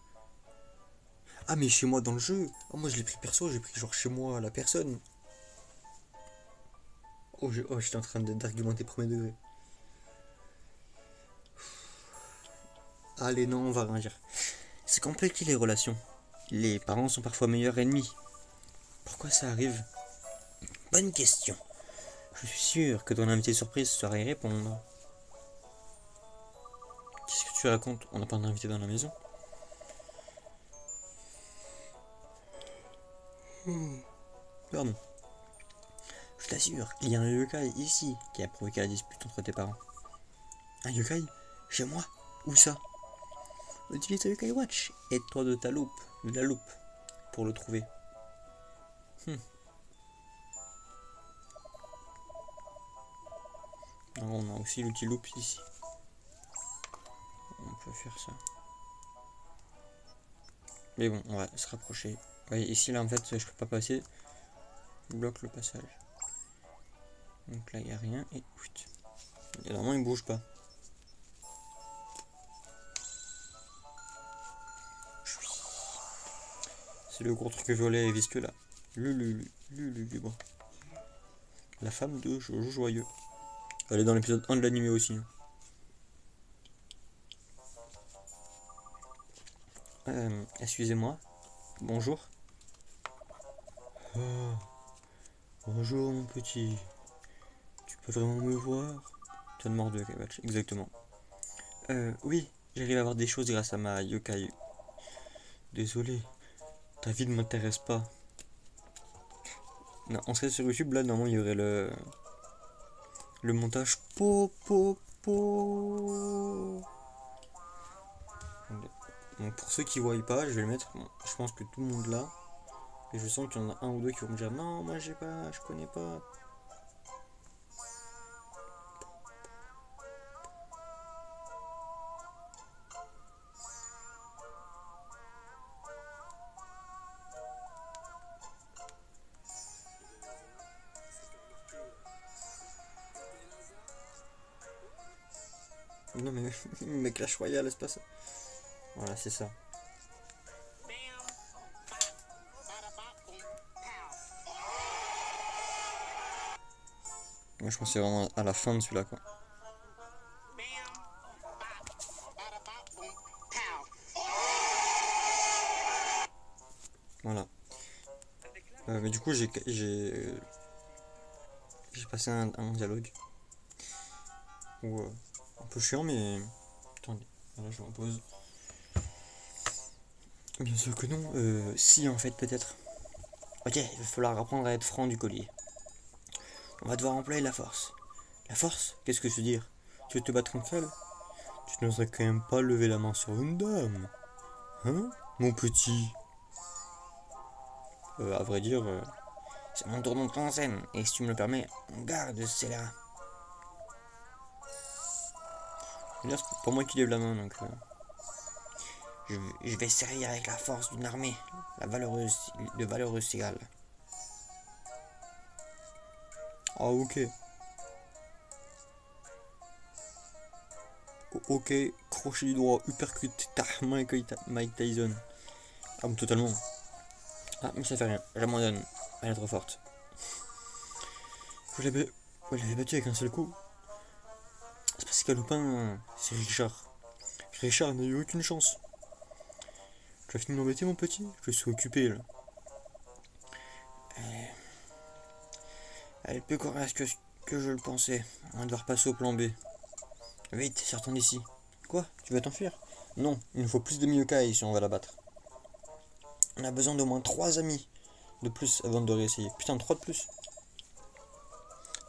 Ah mais chez moi dans le jeu. Oh, moi je l'ai pris perso, j'ai pris genre chez moi la personne. J'étais en train d'argumenter premier degré. Allez non, on va rien dire. C'est compliqué les relations. Les parents sont parfois meilleurs ennemis. Pourquoi ça arrive? Bonne question. Je suis sûr que ton invité surprise saura y répondre. Qu'est-ce que tu racontes? On n'a pas d'invité dans la maison. Pardon. Je t'assure, il y a un yokai ici qui a provoqué la dispute entre tes parents. Un yokai? Chez moi? Où ça? Utilise le yokai watch. Aide-toi de la loupe, pour le trouver. Alors, on a aussi l'outil loupe ici. On peut faire ça. Mais bon, on va se rapprocher. Ouais, ici là en fait je peux pas passer. Je bloque le passage. Donc là il n'y a rien et normalement il bouge pas. C'est le gros truc violet et visqueux là. Lulu. La femme de Jojo Joyeux. Elle est dans l'épisode 1 de l'animé aussi. Excusez-moi. Bonjour. Oh, bonjour mon petit. Tu peux vraiment me voir? Tu as de mort de Kabatch, exactement. Oui, j'arrive à voir des choses grâce à ma yokai. Désolé, ta vie ne m'intéresse pas. Non, on serait sur YouTube, là, normalement, il y aurait le montage po. Donc, pour ceux qui ne voient pas, je vais le mettre. Bon, je pense que tout le monde l'a. Et je sens qu'il y en a un ou deux qui vont me dire non, moi j'ai pas, je connais pas. Non mais Clash Royale, c'est pas ça. Voilà, c'est ça. Moi je pensais vraiment à la fin de celui-là quoi. Voilà. Mais du coup, j'ai passé un dialogue. Où, un peu chiant, mais... Attendez, voilà, je repose. Bien sûr que non. Si, en fait, peut-être. Ok, il va falloir apprendre à être franc du collier. On va devoir employer la force. La force? Qu'est-ce que je veux dire? Tu veux te battre contre elle? Tu n'oserais quand même pas lever la main sur une dame. Hein, mon petit? À vrai dire, c'est mon tour d'entrer en scène. Et si tu me le permets, on garde celle-là. C'est pas moi qui lève la main, donc... je vais servir avec la force d'une armée. De valeureuses cigales. Ah, ok. Ok, crochet du droit, uppercut, Mike Tyson. Ah, mais totalement. Ah, mais ça fait rien, j'abandonne. Elle est trop forte. Vous l'avez battu avec un seul coup. C'est parce qu'à Lupin, c'est Richard. Richard n'a eu aucune chance. Tu as fini de m'embêter, mon petit? Je suis occupé, là. Elle est plus coriace que je le pensais. On va devoir passer au plan B. Vite, sortons d'ici. Quoi? Tu vas t'enfuir? Non, il nous faut plus de Miyukai si on va la battre. On a besoin d'au moins 3 amis de plus avant de réessayer. Putain, 3 de plus.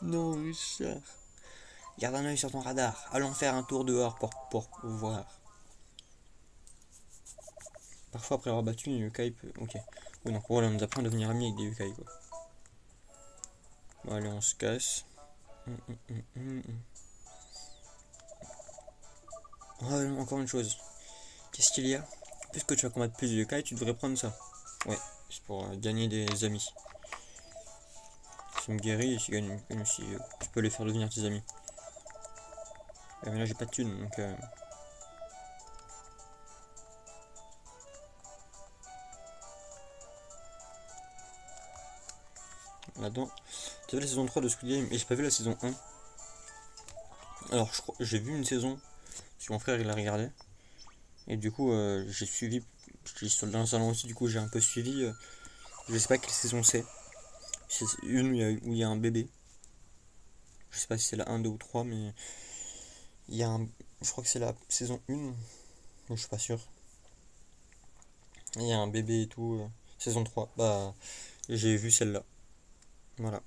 Non, Richard. Garde un œil sur ton radar. Allons faire un tour dehors pour voir. Parfois, après avoir battu, une Yokai peut... Ok. Oui, donc voilà, on nous apprend à devenir amis avec des Yokai, quoi. Bon, allez, on se casse. Oh, encore une chose. Qu'est-ce qu'il y a? Puisque tu vas combattre plus de Yokai, tu devrais prendre ça. Ouais, c'est pour gagner des amis. Si me guéris, si tu peux les faire devenir tes amis. Mais là, j'ai pas de thunes, donc... Là-dedans. Tu as vu la saison 3 de Squid Game et j'ai pas vu la saison 1. Alors, j'ai vu une saison, parce que mon frère il a regardé. Et du coup, j'ai suivi. J'étais dans le salon aussi, du coup, j'ai un peu suivi. Je sais pas quelle saison c'est. C'est une où il y a un bébé. Je sais pas si c'est la 1, 2 ou 3, mais il y a un. Je crois que c'est la saison 1. Donc, je suis pas sûr. Il y a un bébé et tout. Saison 3. Bah, j'ai vu celle-là. Voilà.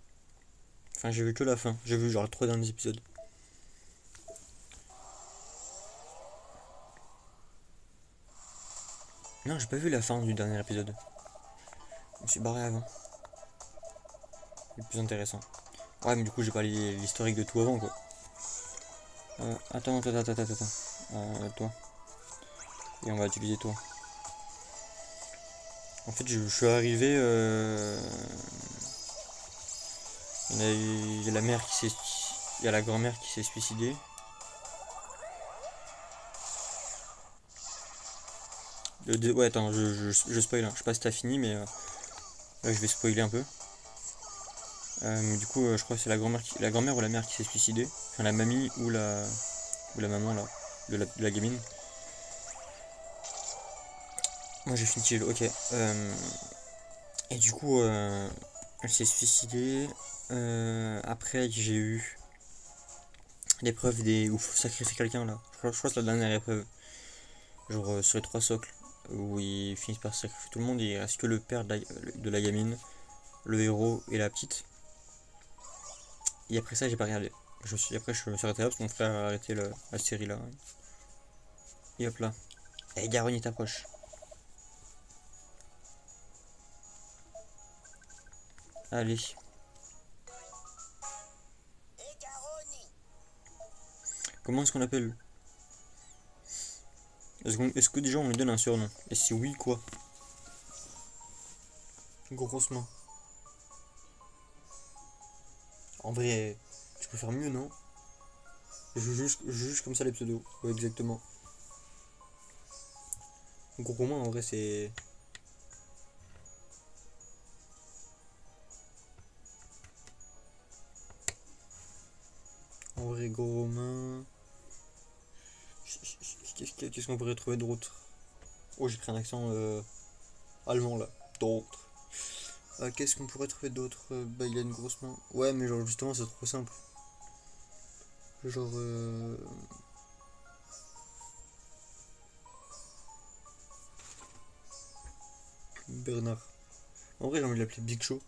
Enfin, j'ai vu que la fin. J'ai vu genre les 3 derniers épisodes. Non, j'ai pas vu la fin du dernier épisode. Je me suis barré avant. Le plus intéressant. Ouais, mais du coup, j'ai pas l'historique de tout avant, quoi. Attends. Toi. Et on va utiliser toi. En fait, je suis arrivé. Il y a la mère qui s'est. Il y a la grand-mère qui s'est suicidée. Ouais, attends, je spoil. Hein. Je sais pas si t'as fini, mais là, je vais spoiler un peu. Mais du coup, je crois que c'est la grand-mère ou la mère qui s'est suicidée. Enfin, la mamie ou la maman là, de la gamine. Moi j'ai fini chill, ok. Et du coup, elle s'est suicidée. Après, j'ai eu l'épreuve où il faut sacrifier quelqu'un là. Je crois que c'est la dernière épreuve. Genre sur les 3 socles où ils finissent par sacrifier tout le monde. Il reste que le père de la gamine, le héros et la petite. Et après ça, j'ai pas regardé. Après, je me suis arrêté là parce que mon frère a arrêté la série là. Et hop là. Et Garoni t'approche. Allez. Comment est-ce qu'on l'appelle? Est-ce que déjà on lui donne un surnom? Et si oui, quoi? Grosse main. En vrai, tu peux faire mieux, non? Je juge comme ça les pseudos. Ouais, exactement. Gros main, en vrai, c'est... En vrai, gros main... Qu'est-ce qu'on pourrait trouver d'autre? Oh, j'ai pris un accent allemand, là. d'autre? Qu'est-ce qu'on pourrait trouver d'autre? Bah, il a une grosse main. Ouais, mais genre, justement, c'est trop simple. Genre. Bernard. En vrai, j'ai envie de l'appeler Big Show.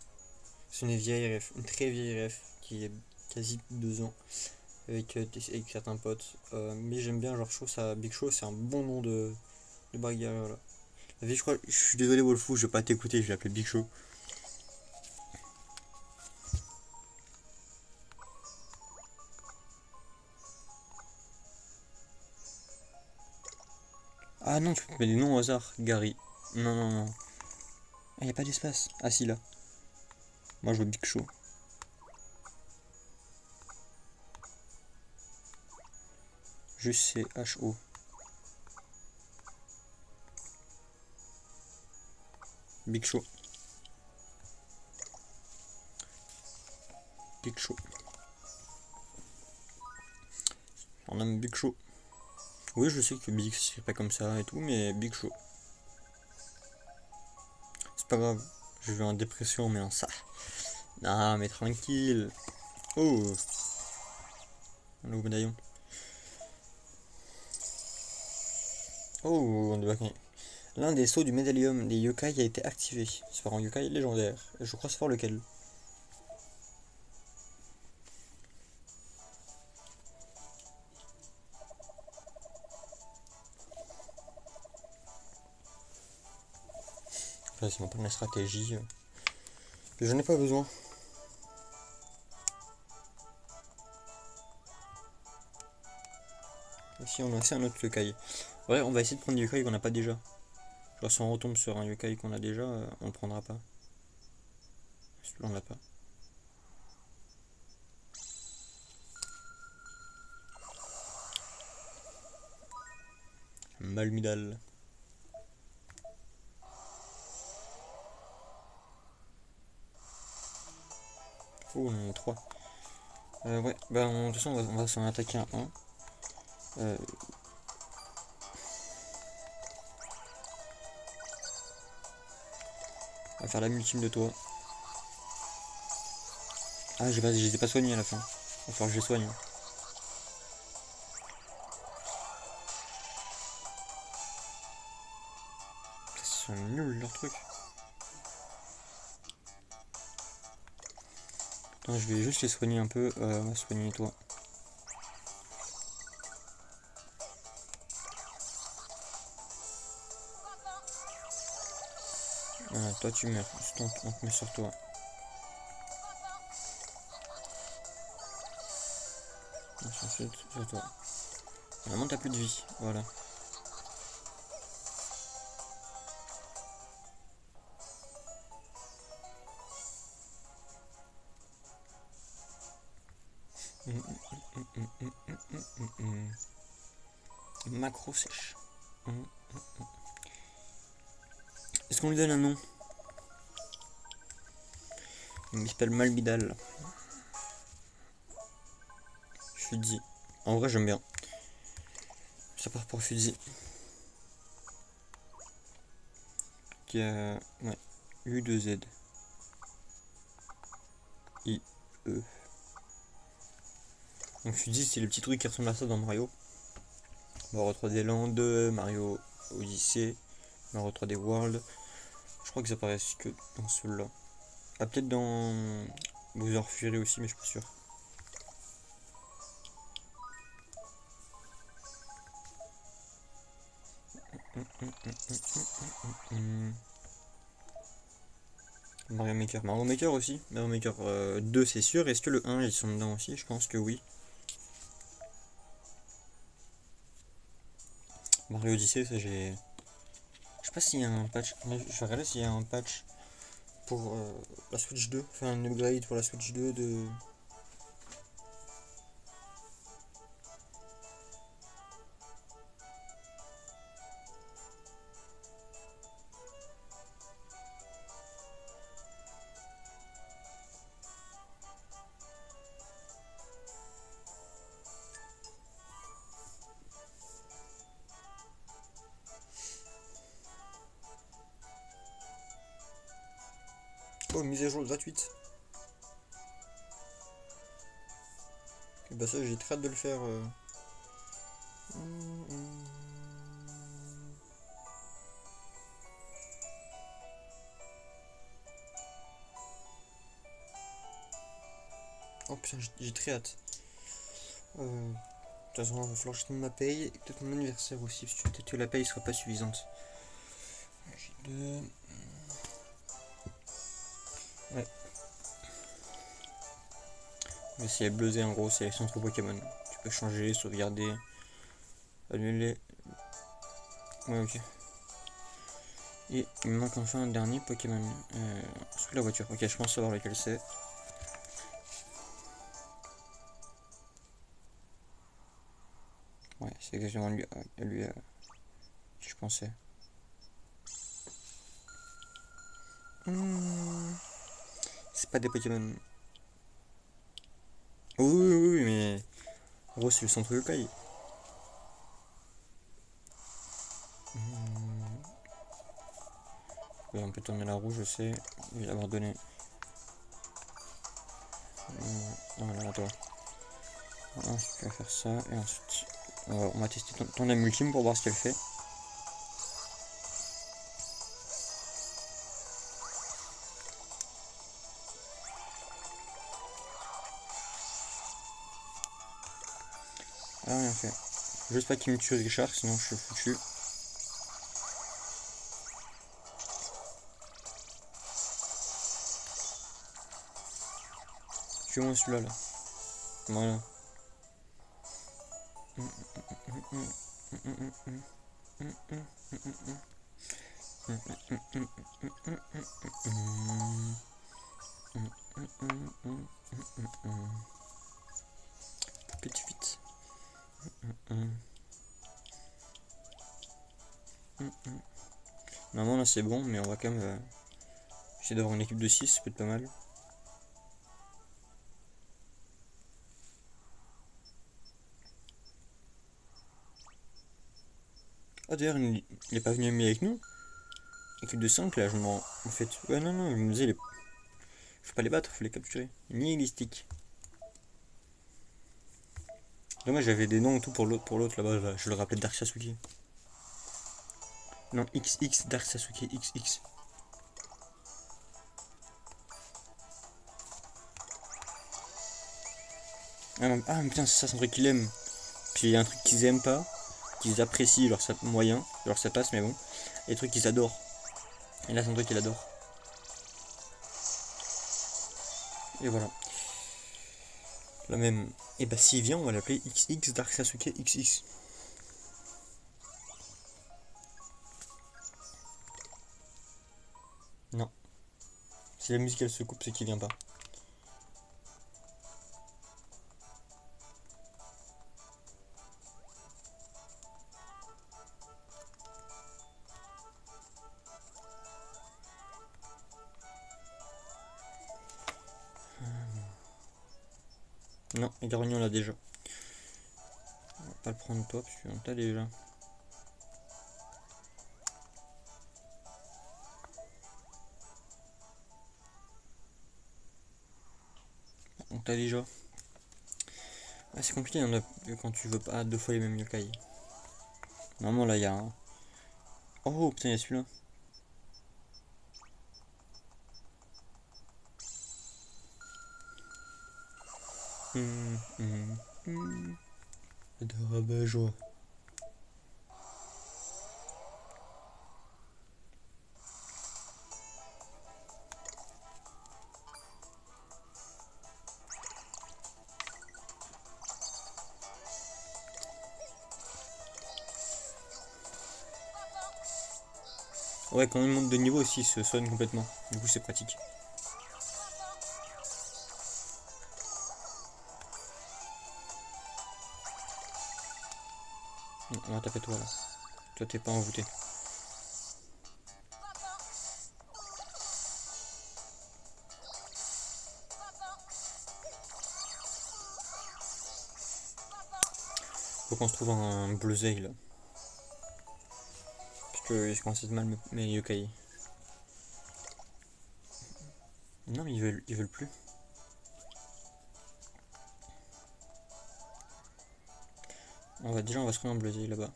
C'est une vieille ref, une très vieille ref, qui est quasi 2 ans, avec certains potes. Mais j'aime bien, genre, je trouve ça, Big Show, c'est un bon nom de bagarre, là. Je crois, je suis désolé, Wolfou, je vais pas t'écouter, je vais l'appeler Big Show. Ah non, tu peux mettre des noms au hasard. Gary. Non, non, non. Ah, y a pas d'espace. Ah si, là. Moi, je veux Big Show. Juste C-H-O. Big Show. Big Show. On nomme Big Show. Oui, je sais que Big c'est pas comme ça et tout, mais Big Show. C'est pas grave. Je vais en dépression, mais en ça. Ah, mais tranquille. Oh. Le médaillon. Oh, on débloque. L'un des sauts du médaillum des yokai a été activé. C'est par un yokai légendaire. Je crois savoir lequel. Là, c'est pas la stratégie. J'en ai pas besoin. Ici, on a aussi un autre yokai. Ouais, on va essayer de prendre des yokai qu'on n'a pas déjà. Genre, si on retombe sur un yokai qu'on a déjà, on le prendra pas. Celui-là, on l'a pas. Malmidal. Oh, on en a 3. Ouais, bah, de toute façon, on va s'en attaquer un. Euh, on va faire la multime de toi. Ah, je les ai pas soignés à la fin. Il va falloir que je les soigne. Ils sont nuls leurs trucs. Attends, je vais juste les soigner un peu. On va soigner toi. Voilà, toi tu meurs. On te met sur toi. Ensuite, sur toi. Vraiment, t'as plus de vie. Voilà. Macro sèche. Est-ce qu'on lui donne un nom? Il s'appelle Malmidal. Fuzi. En vrai, j'aime bien. Ça part pour Fuzi. Qui a. Ouais. U2Z. I-E. Donc Fuzi, c'est le petit truc qui ressemble à ça dans Mario. Mario 3D Land, Mario Odyssey, Mario 3D World. Je crois que ça paraît que dans celui-là. Ah, peut-être dans Bowser Fury aussi, mais je suis pas sûr. Mario Maker. Mario Maker aussi. Mario Maker 2 c'est sûr. Est-ce que le 1 ils sont dedans aussi? Je pense que oui. Mario Odyssey, ça j'ai. Je sais pas s'il y a un patch. Je vais regarder s'il y a un patch pour la Switch 2. Enfin un upgrade pour la Switch 2 de. Oh, mise à jour gratuite. Et bah ça, j'ai très hâte de le faire. Oh putain, j'ai très hâte. De toute façon, il va falloir que je donne ma paye et peut-être mon anniversaire aussi, parce que peut-être que la paye sera pas suffisante. J'ai deux. Ouais. Mais si elle buzzait en gros, c'est les centres Pokémon. Tu peux changer, sauvegarder, annuler. Ouais, ok. Et il me manque enfin un dernier Pokémon. Sous la voiture. Ok, je pense savoir lequel c'est. Ouais, c'est exactement lui, que je pensais. C'est pas des Pokémon. Oui, oui, oui, oui, mais en gros, c'est le centre yokai. Oui, on peut tourner la roue, je sais. Je vais l'avoir donné. Voilà, à toi. Voilà, tu vas faire ça. Et ensuite, on va tester ton âme ultime pour voir ce qu'elle fait. Ah, rien fait. Juste pas qu'il me tue Richard, sinon je suis foutu. Tue-moi celui-là, là. Voilà. Petit vite. Normalement là c'est bon, mais on va quand même essayer d'avoir une équipe de 6, ça peut être pas mal. Ah d'ailleurs il est pas venu aimer avec nous. Équipe de 5 là, je m'en... En fait, ouais non non, je me disais, faut pas les battre, faut les capturer. Nihilistique. Dommage, j'avais des noms et tout pour l'autre là-bas, là. Je le rappelais Dark Sasuke. Non, XX Dark Sasuke, XX. Ah, non, ah mais putain, c'est ça, c'est un truc qu'il aime. Puis il y a un truc qu'ils aiment pas, qu'ils apprécient, genre ça moyen, genre ça passe, mais bon. Et des trucs qu'ils adorent. Et là, c'est un truc qu'il adore. Et voilà. La même. Et bah, s'il vient, on va l'appeler XX Dark Sasuke XX. Non. Si la musique elle se coupe, c'est qu'il vient pas. Non, Garognon l'a déjà. On va pas le prendre toi, parce qu'on t'a déjà. On t'a déjà. Ah, c'est compliqué quand tu veux pas deux fois les mêmes yokai. Normalement là il y a un. Oh putain, il y a celui-là. De rabat-joie. Ouais, quand il monte de niveau aussi, il se sonne complètement. Du coup, c'est pratique. On va taper toi là. Toi, t'es pas envoûté. Faut qu'on se trouve un Bluezeil là. Parce que je commence à être mal mes yokai. Non, mais ils veulent plus. On va se rendre en Blazy là-bas.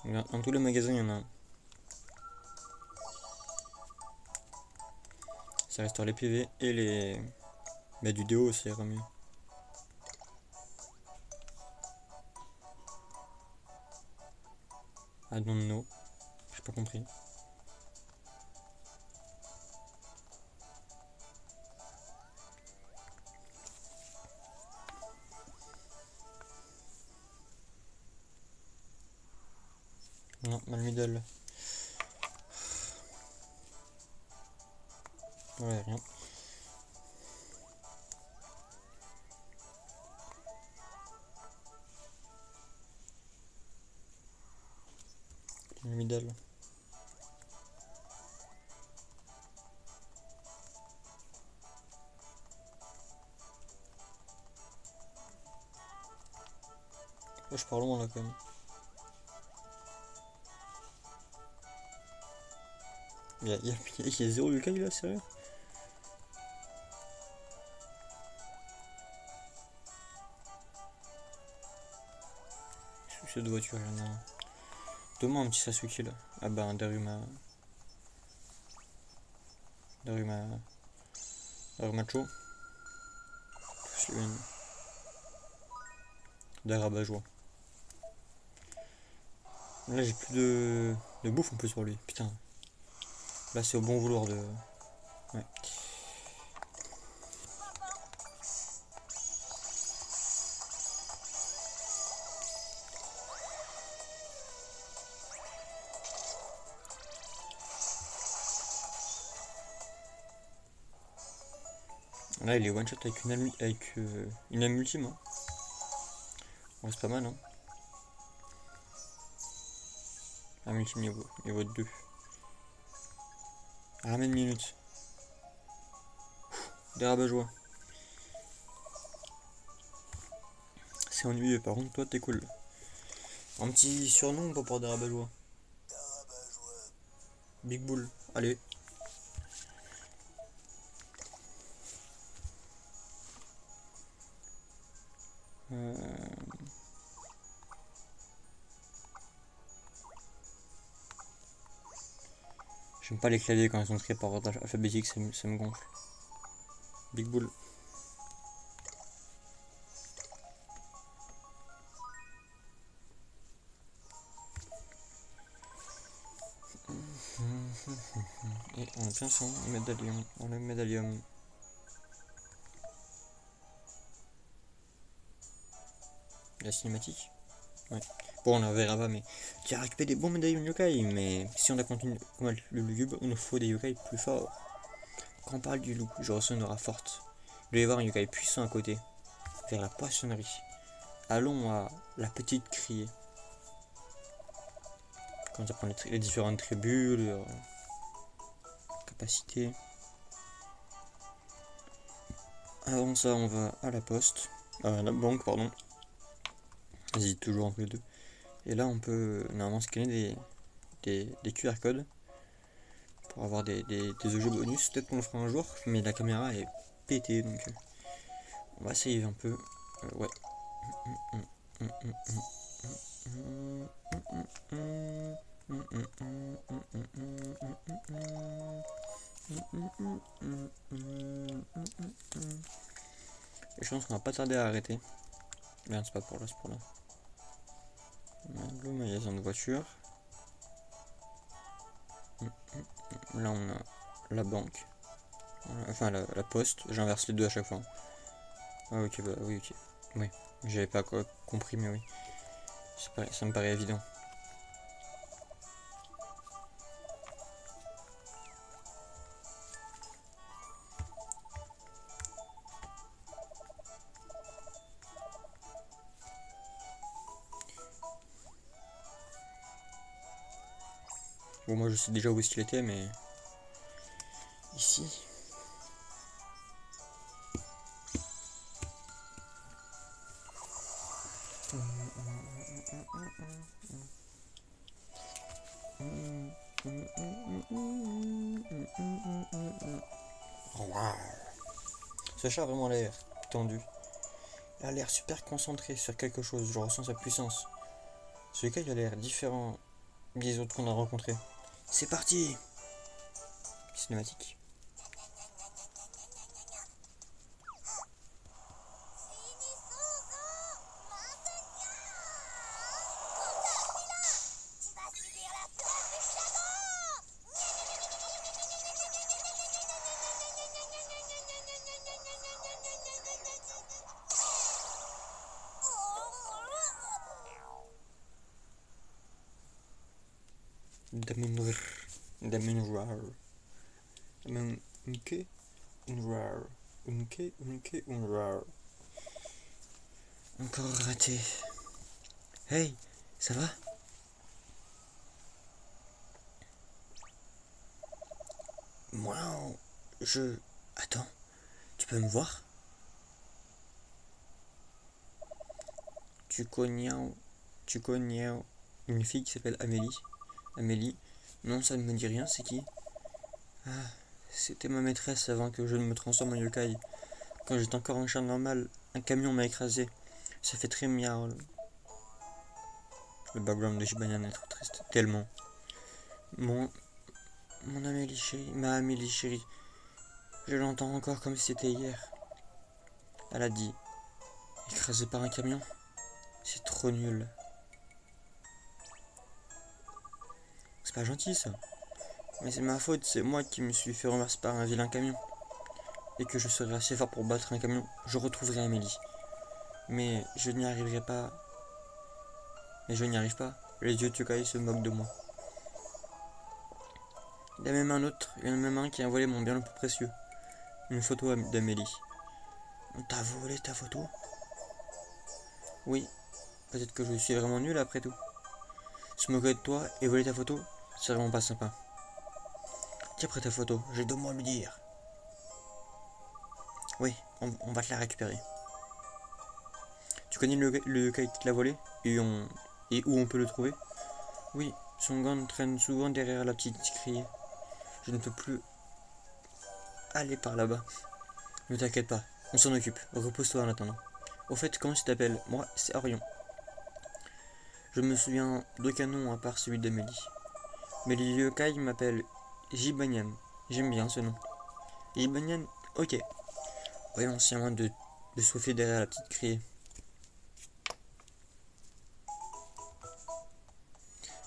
Dans tous les magasins, il y en a un. Ça restaure les PV et les... Bah, du déo aussi, ça ira mieux. I don't know. J'ai pas compris. Non, mal middle. Ouais, rien. Mal middle. Ouais, je pars loin là quand même. Il y a 0 Yokai là, sérieux? Cette voiture, il y en a un. Donne-moi un petit Sasuke là. Ah bah un Daruma. Darumacho. Je l'ai Darabajoie. Là j'ai plus de bouffe en plus pour lui. Putain. Là c'est au bon vouloir de... Ouais. Là il est one shot avec une âme ultime. Hein. Ouais, c'est pas mal hein. Âme ultime niveau 2. Ramène minute. Des rabat-joie. C'est ennuyeux, par contre toi t'es cool. Un petit surnom pas pour des rabat-joie. Big Bull, allez. J'aime pas les claviers quand ils sont créés par ordre alphabétique, ça me gonfle. Big Bull. Et on obtient son médaillon. On a le médaillon. La cinématique. Ouais. Bon, on la verra pas, mais tu as récupéré des bons médaillons yokai, mais si on a continué comme le lugubre, il nous faut des yokai plus forts. Quand on parle du loup, je ressens une aura forte. Il doit y avoir un yokai puissant à côté, vers la poissonnerie. Allons à la petite criée. Quand on apprend les différentes tribus, leurs capacités. Avant ça, on va à la poste, à la banque, pardon. J'hésite toujours entre les deux. Et là, on peut normalement scanner des QR codes pour avoir des objets bonus. Peut-être qu'on le fera un jour, mais la caméra est pétée, donc on va essayer un peu. Ouais. Et je pense qu'on va pas tarder à arrêter. Merde, c'est pas pour là, c'est pour là. Le magasin de voitures. Là on a la banque. Enfin la poste. J'inverse les deux à chaque fois. Ah ok, bah oui, ok. Oui, j'avais pas compris, mais oui. Ça me paraît évident. Bon, moi je sais déjà où est-ce qu'il était, mais ici. Ce chat a vraiment l'air tendu. Il a l'air super concentré sur quelque chose, je ressens sa puissance. Ce gars, il a l'air différent des autres qu'on a rencontrés. C'est parti! Cinématique. Daminrar. Daminrar. Unke. Unrar. Unke. Unke. Unrar. Encore raté. Hey, ça va? Moi, je... Attends, tu peux me voir? Tu connais une fille qui s'appelle Amélie? Amélie? Non, ça ne me dit rien, c'est qui? Ah, c'était ma maîtresse avant que je ne me transforme en yokai. Quand j'étais encore un chat normal, un camion m'a écrasé. Ça fait très miaule. Le background de Jibanyan est trop triste. Tellement. Mon Amélie chérie, ma Amélie chérie. Je l'entends encore comme si c'était hier. Elle a dit, écrasée par un camion? C'est trop nul. C'est pas gentil ça. Mais c'est ma faute, c'est moi qui me suis fait renverser par un vilain camion. Et que je serai assez fort pour battre un camion, je retrouverai Amélie. Mais je n'y arriverai pas. Mais je n'y arrive pas. Les dieux Tyokai se moquent de moi. Il y a même un qui a volé mon bien le plus précieux. Une photo d'Amélie. On t'a volé ta photo? Oui. Peut-être que je suis vraiment nul après tout. Se moquer de toi et voler ta photo, c'est vraiment pas sympa. Tiens, prends ta photo, j'ai 2 mots à lui dire. Oui, on va te la récupérer. Tu connais le yokai qui te l'a volé et où on peut le trouver? Oui, son gant traîne souvent derrière la petite criée. Je ne peux plus aller par là-bas. Ne t'inquiète pas, on s'en occupe. Repose-toi en attendant. Au fait, comment tu t'appelles? Moi, c'est Orion. Je me souviens d'aucun nom à part celui d'Amélie. Mais les yokai m'appellent Jibanyan. J'aime bien ce nom. Jibanyan, ok. Voyons, c'est à moins de souffler derrière la petite criée.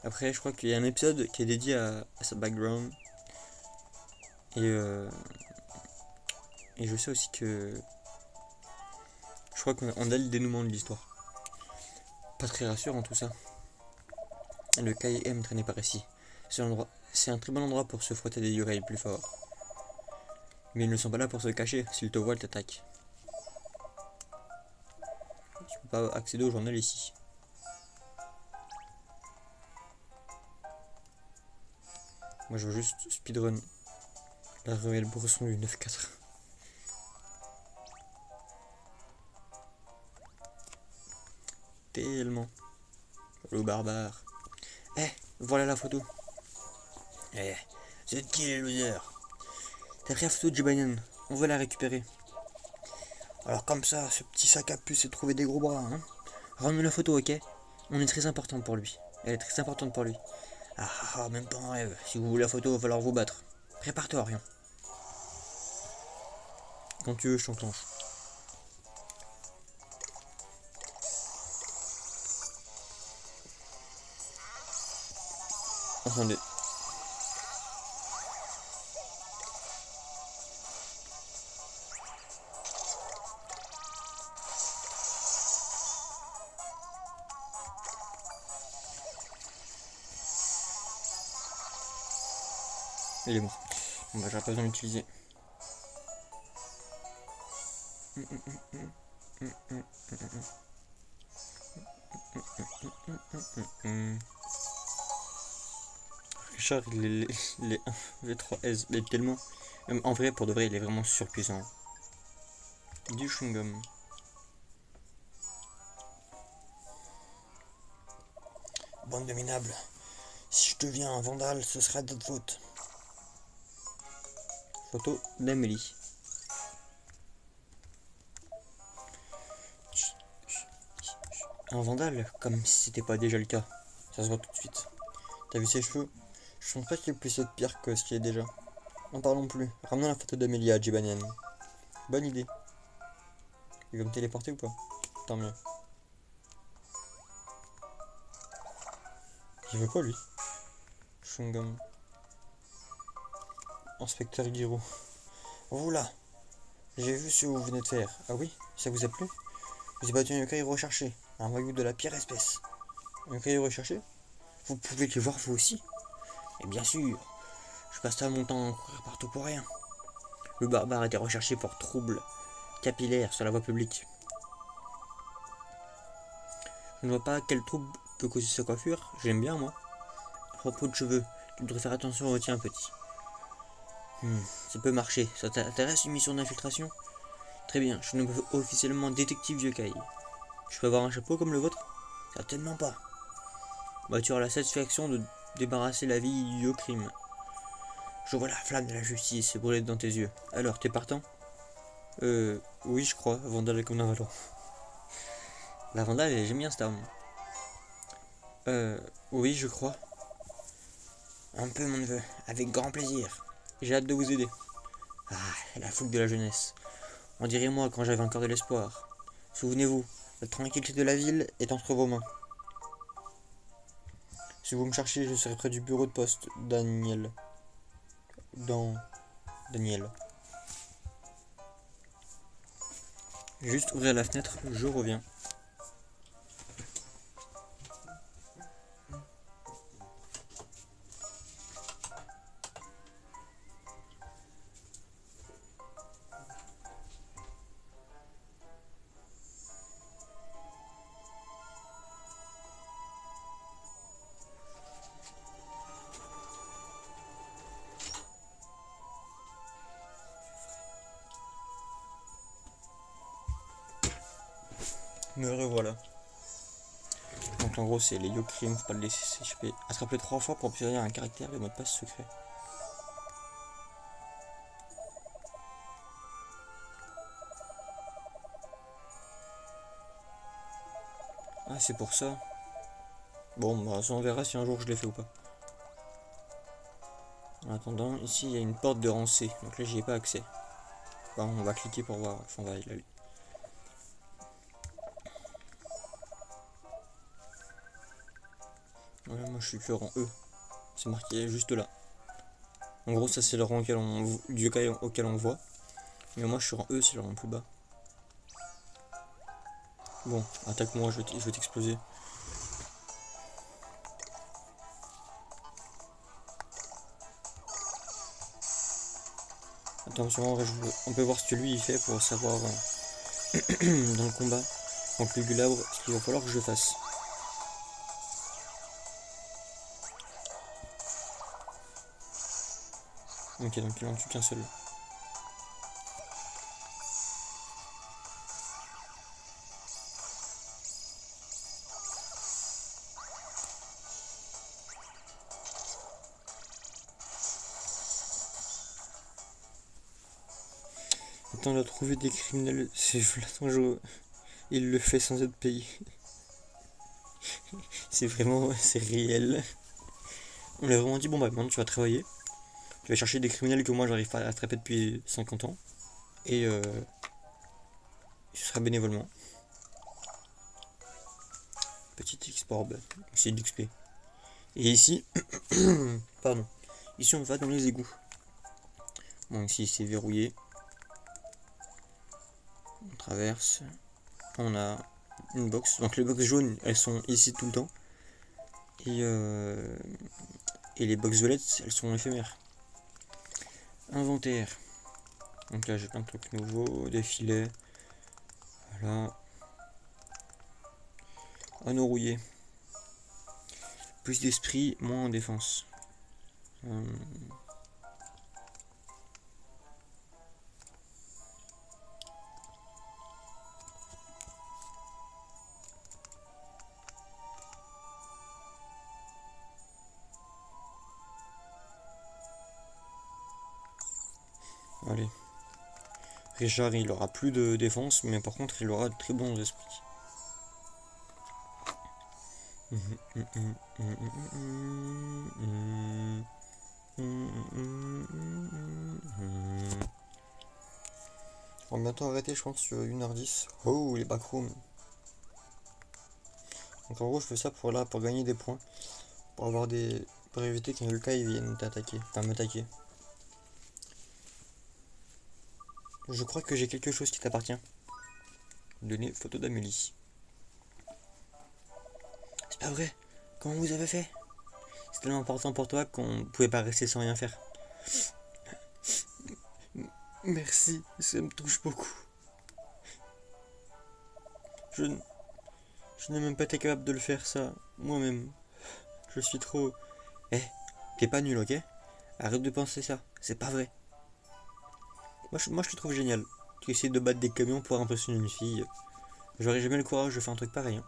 Après, je crois qu'il y a un épisode qui est dédié à sa background. Et je sais aussi que... Je crois qu'on a le dénouement de l'histoire. Pas très rassurant tout ça. Le Kai aime traîner par ici. C'est un très bon endroit pour se frotter des yokai plus forts. Mais ils ne sont pas là pour se cacher. S'ils te voient, ils t'attaquent. Tu peux pas accéder au journal ici. Moi je veux juste speedrun la ruelle Bresson du 9-4. Tellement. Le barbare. Eh, voilà la photo. Eh, c'est qui les losers? T'as pris la photo de Jibanyan, on va la récupérer. Alors comme ça, ce petit sac à puce s'est trouvé des gros bras, hein. Rends-nous la photo, ok? On est très important pour lui. Elle est très importante pour lui. Ah, même pas en rêve. Si vous voulez la photo, il va falloir vous battre. Prépare-toi, Orion. Quand tu veux, je t'enclenche. Attendez. Il est mort. Bon bah j'aurais pas besoin de l'utiliser. Richard, il est 1v3S, mais tellement... En vrai, pour de vrai, il est vraiment surpuissant. Du chewing-gum. Bande de minables. Si je deviens un vandale, ce sera de votre faute. Photo d'Amélie. Un vandale, comme si c'était pas déjà le cas. Ça se voit tout de suite. T'as vu ses cheveux? Je pense pas qu'il puisse être pire que ce qui est déjà. N'en parlons plus. Ramenons la photo d'Amélie à Jibanian. Bonne idée. Il va me téléporter ou pas? Tant mieux. Il veut quoi lui? Shungam. Inspecteur Giro. Vous là! J'ai vu ce que vous venez de faire. Ah oui? Ça vous a plu? Vous avez battu un yokai recherché. Un voyou de la pire espèce. Un yokai recherché? Vous pouvez le voir vous aussi? Et bien sûr! Je passe tout mon temps à courir partout pour rien. Le barbare était recherché pour troubles capillaires sur la voie publique. Je ne vois pas quel trouble peut causer sa coiffure. Je l'aime bien moi. À propos de cheveux, tu devrais faire attention au tien petit. Ça peut marcher. Ça t'intéresse une mission d'infiltration? Très bien, je suis officiellement détective yokai. Je peux avoir un chapeau comme le vôtre? Certainement pas. Bah tu auras la satisfaction de débarrasser la vie du crime. Je vois la flamme de la justice brûler dans tes yeux. Alors, t'es partant? Oui je crois, Vandal comme un Valor. La Vandal, j'aime bien cette arme. Oui je crois. Un peu mon neveu, avec grand plaisir. J'ai hâte de vous aider. Ah, la fougue de la jeunesse. On dirait moi quand j'avais encore de l'espoir. Souvenez-vous, la tranquillité de la ville est entre vos mains. Si vous me cherchez, je serai près du bureau de poste, Daniel. Daniel. Juste ouvrir la fenêtre, je reviens. Me revoilà. Donc en gros c'est les Yokrim, faut pas le laisser s'échapper. Attrape-les 3 fois pour obtenir un caractère et mot de passe secret. Ah c'est pour ça. Bon bah ça on verra si un jour je l'ai fait ou pas. En attendant, ici il y a une porte de rancée, donc là j'y ai pas accès. Bah, on va cliquer pour voir, enfin on va y aller. Voilà, moi je suis que rang E. C'est marqué juste là. En gros ça c'est le rang du yokai auquel on voit. Mais moi je suis rang E, c'est le rang plus bas. Bon, attaque-moi, je vais t'exploser. Attention, on peut voir ce que lui il fait pour savoir dans le combat contre le Gulabre ce qu'il va falloir que je fasse. Ok, donc il en tue qu'un seul. Attends, il a trouvé des criminels, c'est dangereux. Il le fait sans être payé. C'est vraiment, c'est réel. On lui a vraiment dit, bon bah maintenant tu vas travailler. Tu vas chercher des criminels que moi j'arrive pas à attraper depuis 50 ans. Et ce sera bénévolement. Petit export, c'est de l'XP. Et ici, pardon, ici on va dans les égouts. Bon ici c'est verrouillé. On traverse. On a une box. Donc les box jaunes, elles sont ici tout le temps. Et les box violettes, elles sont éphémères. Inventaire. Donc là j'ai plein de trucs nouveaux, des filets. Voilà. Anneau rouillé. Plus d'esprit, moins en défense. Allez. Richard, il aura plus de défense, mais par contre, il aura de très bons esprits. On va bientôt arrêter, je pense, sur 1h10. Oh, les backrooms. Donc en gros, je fais ça pour là, pour gagner des points. Pour avoir des... Pour éviter qu'un Lucas il vienne t'attaquer. Enfin, m'attaquer. Je crois que j'ai quelque chose qui t'appartient. Donner photo d'Amélie. C'est pas vrai. Comment vous avez fait? C'est tellement important pour toi qu'on pouvait pas rester sans rien faire. Merci, ça me touche beaucoup. Je n'ai même pas été capable de le faire ça, moi-même. Je suis trop... Eh, t'es pas nul, ok? Arrête de penser ça, c'est pas vrai. Moi, je te trouve génial. Tu essaies de battre des camions pour impressionner une fille. J'aurais jamais le courage de faire un truc pareil. Hein.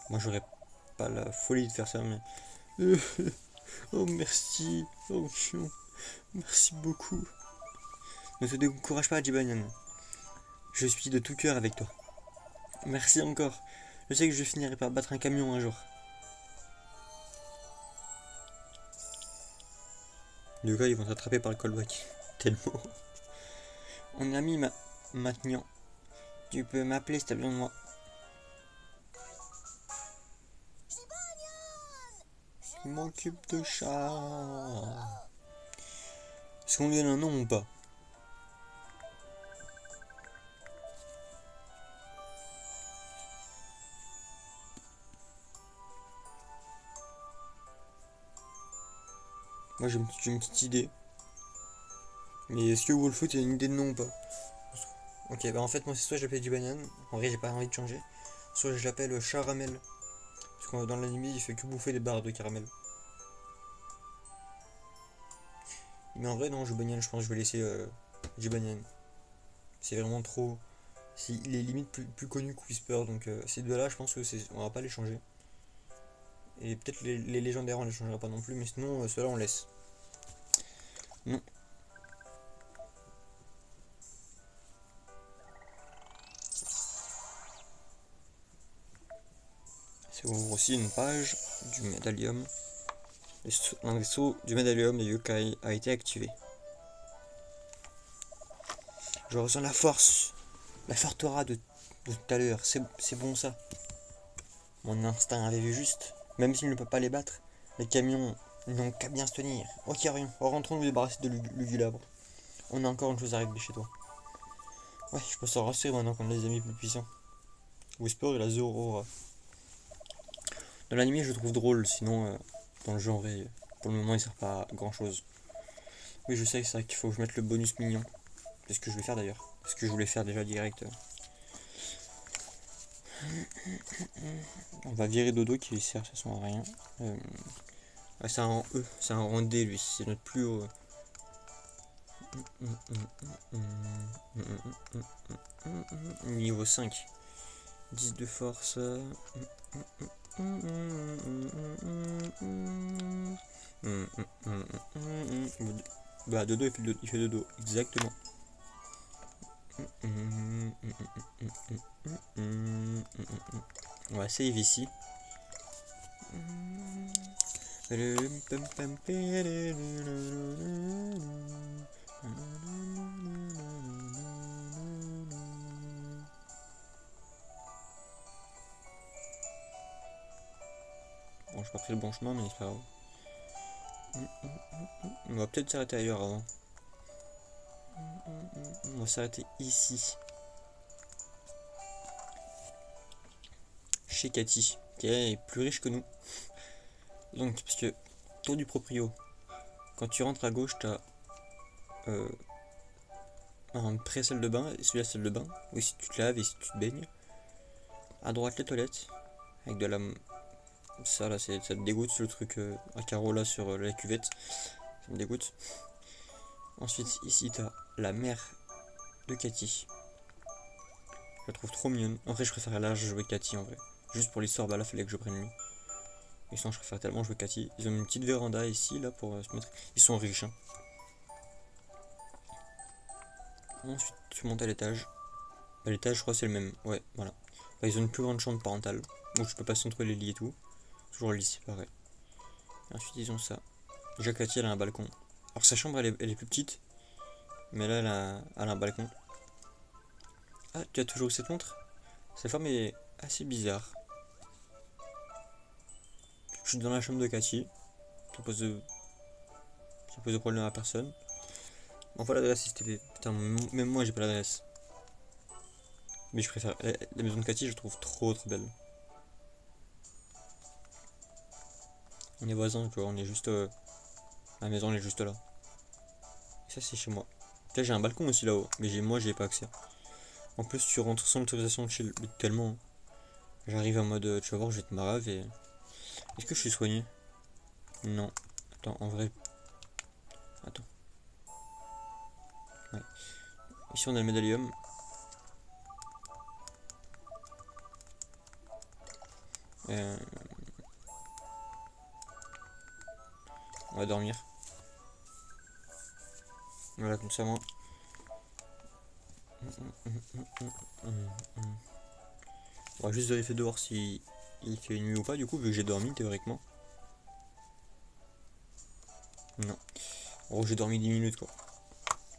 Moi, j'aurais pas la folie de faire ça, mais... Oh, merci. Oh, chiant. Merci beaucoup. Ne te décourage pas, Jibanyan. Je suis de tout cœur avec toi. Merci encore. Je sais que je finirai par battre un camion un jour. Les gars, ils vont s'attraper par le callback. Tellement. On est amis maintenant. Tu peux m'appeler si t'as besoin de moi. Je m'occupe de chat. Est-ce qu'on lui donne un nom ou pas? Moi j'ai une petite idée. Mais est-ce que Wolfoot a une idée de nom ou pas? Ok, bah en fait moi c'est soit je l'appelle Jibanyan. En vrai j'ai pas envie de changer. Soit je l'appelle Charamel. Parce que dans l'anime il fait que bouffer des barres de caramel. Mais en vrai non, Jibanyan, je pense que je vais laisser Jibanyan. C'est vraiment trop... Il est limite plus connu que Whisper, donc ces deux-là, je pense que on va pas les changer. Et peut-être les légendaires, on les changera pas non plus, mais sinon, ceux-là, on laisse. Non. Ça ouvre aussi une page du médaillum. Un vaisseau du médaillum de Yokai a été activé. Je ressens la force, la forte aura de tout à l'heure. C'est bon ça. Mon instinct avait vu juste. Même s'il ne peut pas les battre, les camions n'ont qu'à bien se tenir. Ok, rien. Rentrons nous débarrasser de Lugulabre. On a encore une chose à régler chez toi. Ouais, je peux s'en rassurer maintenant qu'on a des amis plus puissants. Whisper, il a 0 aura. Dans l'anime, je le trouve drôle, sinon, dans le jeu, en vrai, pour le moment, il sert pas à grand chose. Oui, je sais que c'est vrai qu'il faut que je mette le bonus mignon. C'est ce que je vais faire d'ailleurs. C'est ce que je voulais faire déjà direct. On va virer Dodo qui sert de toute façon à rien. C'est un rang E, c'est un rang D lui, c'est notre plus haut. Niveau 5. 10 de force. Bah Dodo il fait Dodo, exactement. On va save ici. Bon, j'ai pas pris le bon chemin, mais c'est pas grave. On va peut-être s'arrêter ailleurs avant. On va s'arrêter ici. Chez Cathy, qui est plus riche que nous. Donc, parce que tour du proprio, quand tu rentres à gauche, t'as un pré-salle de bain, et celui-là, salle de bain, ou si tu te laves et si tu te baignes. À droite, les toilettes, avec de la. Ça là, ça te dégoûte, le truc à carreaux là sur la cuvette. Ça me dégoûte. Ensuite, ici, t'as la mère de Cathy. Je la trouve trop mignonne. En vrai, je préfère large jouer Cathy en vrai. Juste pour l'histoire, bah là, fallait que je prenne lui. Et sinon, je préfère tellement jouer Cathy. Ils ont une petite véranda ici, là, pour se mettre. Ils sont riches, hein. Ensuite, tu montes à l'étage. À l'étage, je crois que c'est le même. Ouais, voilà. Bah, ils ont une plus grande chambre parentale. Donc je peux passer entre les lits et tout. Toujours le lit séparé. Et ensuite, ils ont ça. Jacques, elle a un balcon. Alors sa chambre, elle est plus petite. Mais là, elle a un balcon. Ah, tu as toujours cette montre? Cette forme est assez bizarre. Je suis dans la chambre de Cathy. Ça pose de problème à personne. On voit l'adresse STP. Putain, même moi j'ai pas l'adresse. Mais je préfère. La maison de Cathy, je trouve trop belle. On est voisins, tu vois, on est juste. La maison, elle est juste là. Et ça, c'est chez moi. Là, j'ai un balcon aussi là-haut. Mais moi, j'ai pas accès. En plus, tu rentres sans autorisation de chill. Tellement. J'arrive en mode. Tu vas voir, je vais te marave et. Est-ce que je suis soigné? Non. Attends, en vrai. Attends. Ouais. Ici, on a le médaillum. Euh, on va dormir. Voilà, comme ça, moi. On va juste vérifier de voir si il fait nuit ou pas, du coup, vu que j'ai dormi théoriquement. Non. En gros, j'ai dormi 10 minutes, quoi.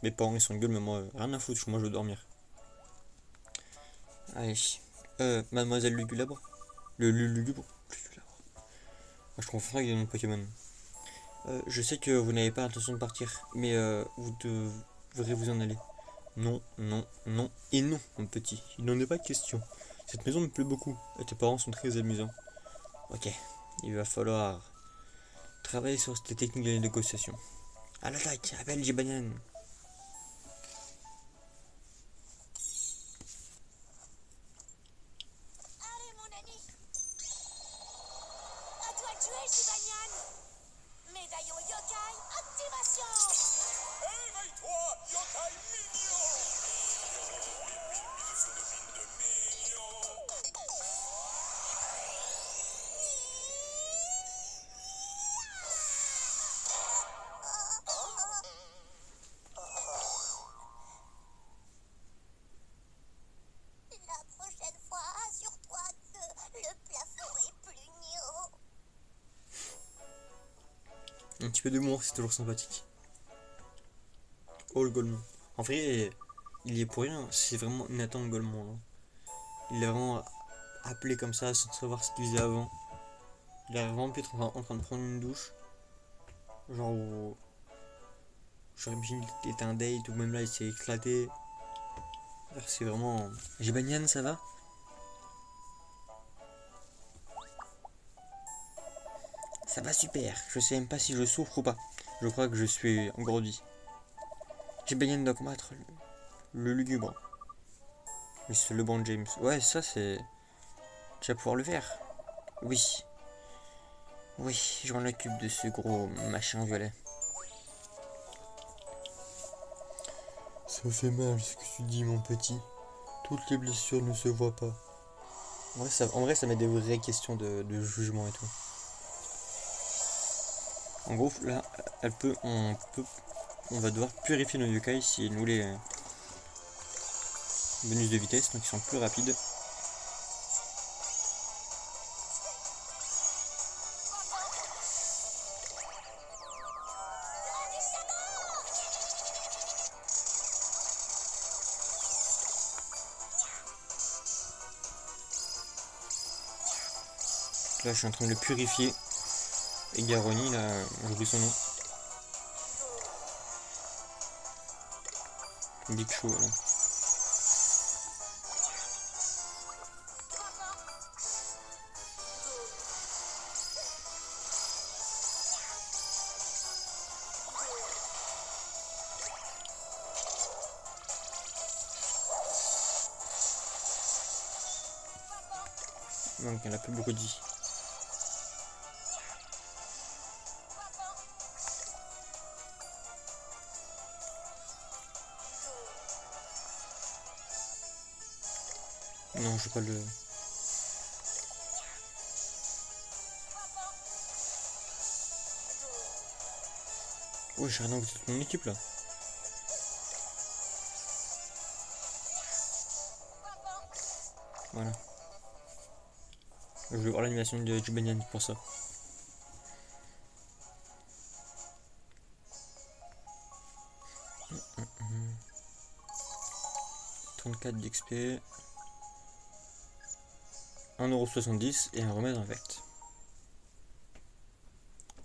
Mes parents ils sont gueule, mais moi, rien à foutre, moi je veux dormir. Allez. Mademoiselle Lugulabre. Le Lugubre. Ah, je confonds avec mon Pokémon. Je sais que vous n'avez pas l'intention de partir, mais vous devrez vous en aller. Non, non, non et non, mon petit. Il n'en est pas question. Cette maison me plaît beaucoup et tes parents sont très amusants. Ok, il va falloir travailler sur cette technique de négociation. À l'attaque, appelle Jibanyan. Allez, mon ami. À toi de jouer, Jibanyan. Médaillon yokai, activation. Éveille-toi, yokai mignon. Phénomène de mignon. La prochaine fois, assure-toi que le plafond est plus niaud. Un petit peu d'humour, c'est toujours sympathique. Oh le Golemon. En vrai, il y est pour rien, c'est vraiment Nathan Golemon. Là. Il est vraiment appelé comme ça sans savoir ce qu'il faisait avant. Il a vraiment pu être en train de prendre une douche. Genre où. J'imagine qu'il était un date ou même là il s'est éclaté. C'est vraiment. Jibanyan, ça va? Ça va super. Je sais même pas si je souffre ou pas. Je crois que je suis engourdi. Jibanyan doit combattre le lugubre. Mais c'est le bon James. Ouais, ça c'est. Tu vas pouvoir le faire. Oui. Oui, je m'en occupe de ce gros machin violet. Ça fait mal ce que tu dis, mon petit. Toutes les blessures ne se voient pas. En vrai, ça met des vraies questions de jugement et tout. En gros, là, on va devoir purifier nos yokai si nous les bonus de vitesse, donc ils sont plus rapides. Là, je suis en train de le purifier. Et Garoni, là, j'oublie son nom. Big Show, là. Donc, il n'y en a plus beaucoup dit. Non, je vais pas le. Ouais, j'ai rien à vous de mon équipe là. Voilà. Je vais voir l'animation de Jubanian pour ça. Hum, 34 d'XP. 1,70€ et un remède infect.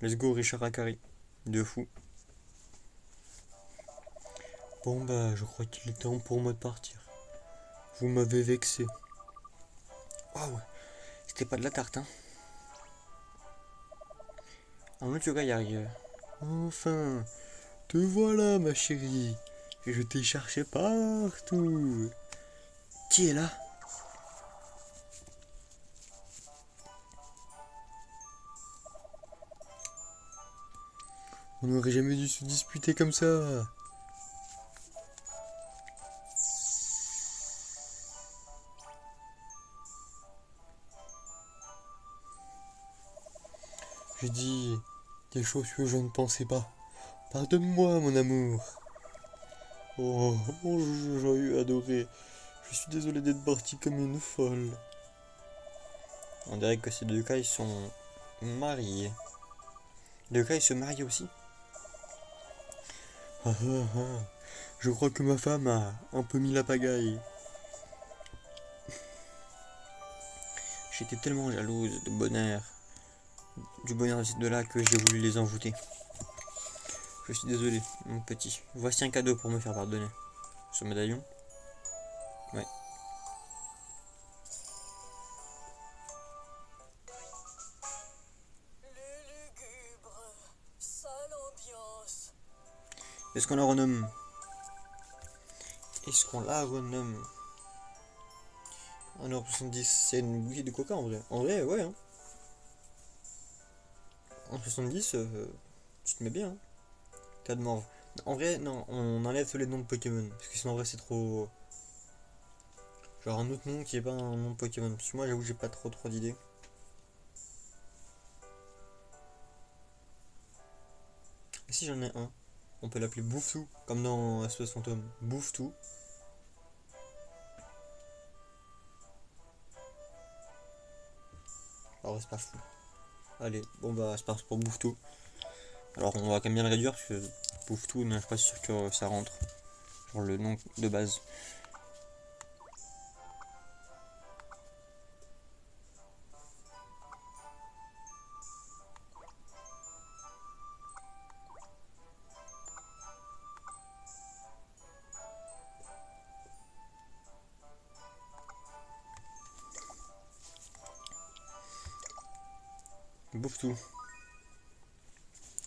Let's go Richard Akari. De fou. Bon bah je crois qu'il est temps pour moi de partir. Vous m'avez vexé. Waouh, c'était pas de la tarte hein. Un autre yoga y arrive. Enfin, te voilà ma chérie. Je t'ai cherché partout. Qui est là? On n'aurait jamais dû se disputer comme ça. J'ai dit des choses que je ne pensais pas. Pardonne-moi, mon amour. Oh, j'ai adoré. Je suis désolé d'être parti comme une folle. On dirait que ces deux cas, ils sont mariés. Deux cas, ils se marient aussi. Ah, ah, ah. Je crois que ma femme a un peu mis la pagaille. J'étais tellement jalouse de bonheur, du bonheur de ces deux-là que j'ai voulu les envoûter. Je suis désolé, mon petit. Voici un cadeau pour me faire pardonner. Ce médaillon. Ouais. Les lugubres, sale ambiance. Est-ce qu'on la renomme? Est-ce qu'on la renomme? 1,70€, c'est une bouteille de coca en vrai. En vrai, ouais. Hein. 1,70€, tu te mets bien. Hein. T'as de morve. En vrai, non, on enlève tous les noms de Pokémon. Parce que sinon, en vrai, c'est trop. Genre un autre nom qui est pas un nom de Pokémon. Parce que moi, j'avoue, j'ai pas trop d'idées. Et si j'en ai un, on peut l'appeler Bouffetou, comme dans SOS Fantôme. Bouffetou. Alors, c'est pas fou. Allez, bon bah, c'est parti pour Bouffetou. Alors, on va quand même bien le réduire, parce que Bouffetou, je suis pas sûr que ça rentre. Genre le nom de base. Bouffetou.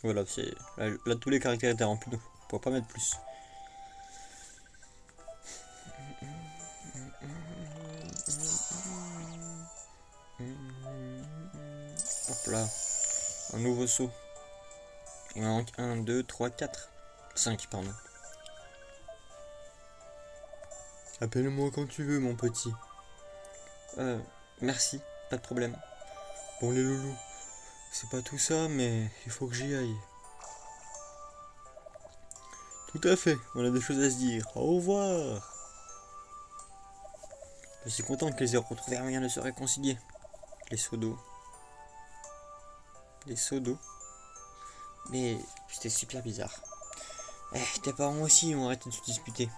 Voilà, c'est là tous les caractères étaient remplis, donc on pourra pas mettre plus. Hop là, un nouveau saut. Il manque 1, 2, 3, 4. 5, pardon. Appelle-moi quand tu veux, mon petit. Merci, pas de problème. Bon, les loulous, c'est pas tout ça, mais il faut que j'y aille. Tout à fait, on a des choses à se dire. Au revoir. Je suis content qu'ils aient retrouvé un moyen de se réconcilier. Les seaux d'eau. Les seaux d'eau. Mais c'était super bizarre. Eh, tes parents aussi ont arrêté de se disputer.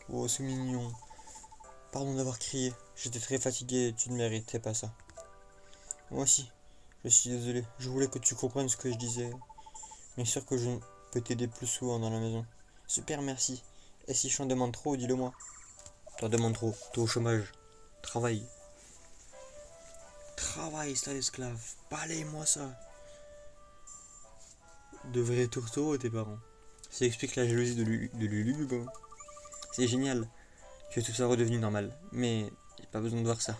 Oh, c'est mignon. Pardon d'avoir crié. J'étais très fatigué, tu ne méritais pas ça. Moi aussi, je suis désolé. Je voulais que tu comprennes ce que je disais. Bien sûr que je peux t'aider plus souvent dans la maison. Super, merci. Et si je t'en demande trop, dis-le moi. T'en demandes trop, t'es au chômage. Travaille. Travaille, sale esclave. Balaye-moi ça. De vrais tourtereaux, tes parents. Ça explique la jalousie de Lulu. Bon. C'est génial que tout soit redevenu normal. Mais y a pas besoin de voir ça.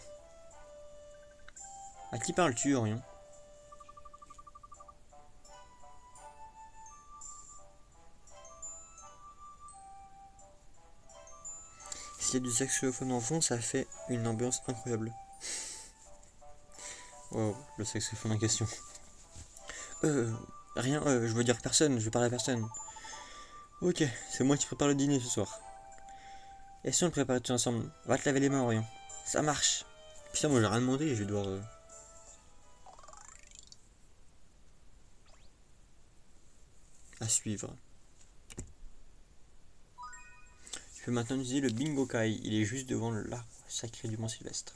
À qui parles-tu, Orion? S'il y a du saxophone en fond, ça fait une ambiance incroyable. Wow, le saxophone en question. Rien, je veux dire personne, je vais parler à personne. Ok, c'est moi qui prépare le dîner ce soir. Et si on le prépare tout ensemble? Va te laver les mains, Orion. Ça marche. Putain, moi j'ai rien demandé, je vais devoir... à suivre. Je peux maintenant utiliser le Bingo Kai. Il est juste devant l'arbre sacré du Mont Sylvestre.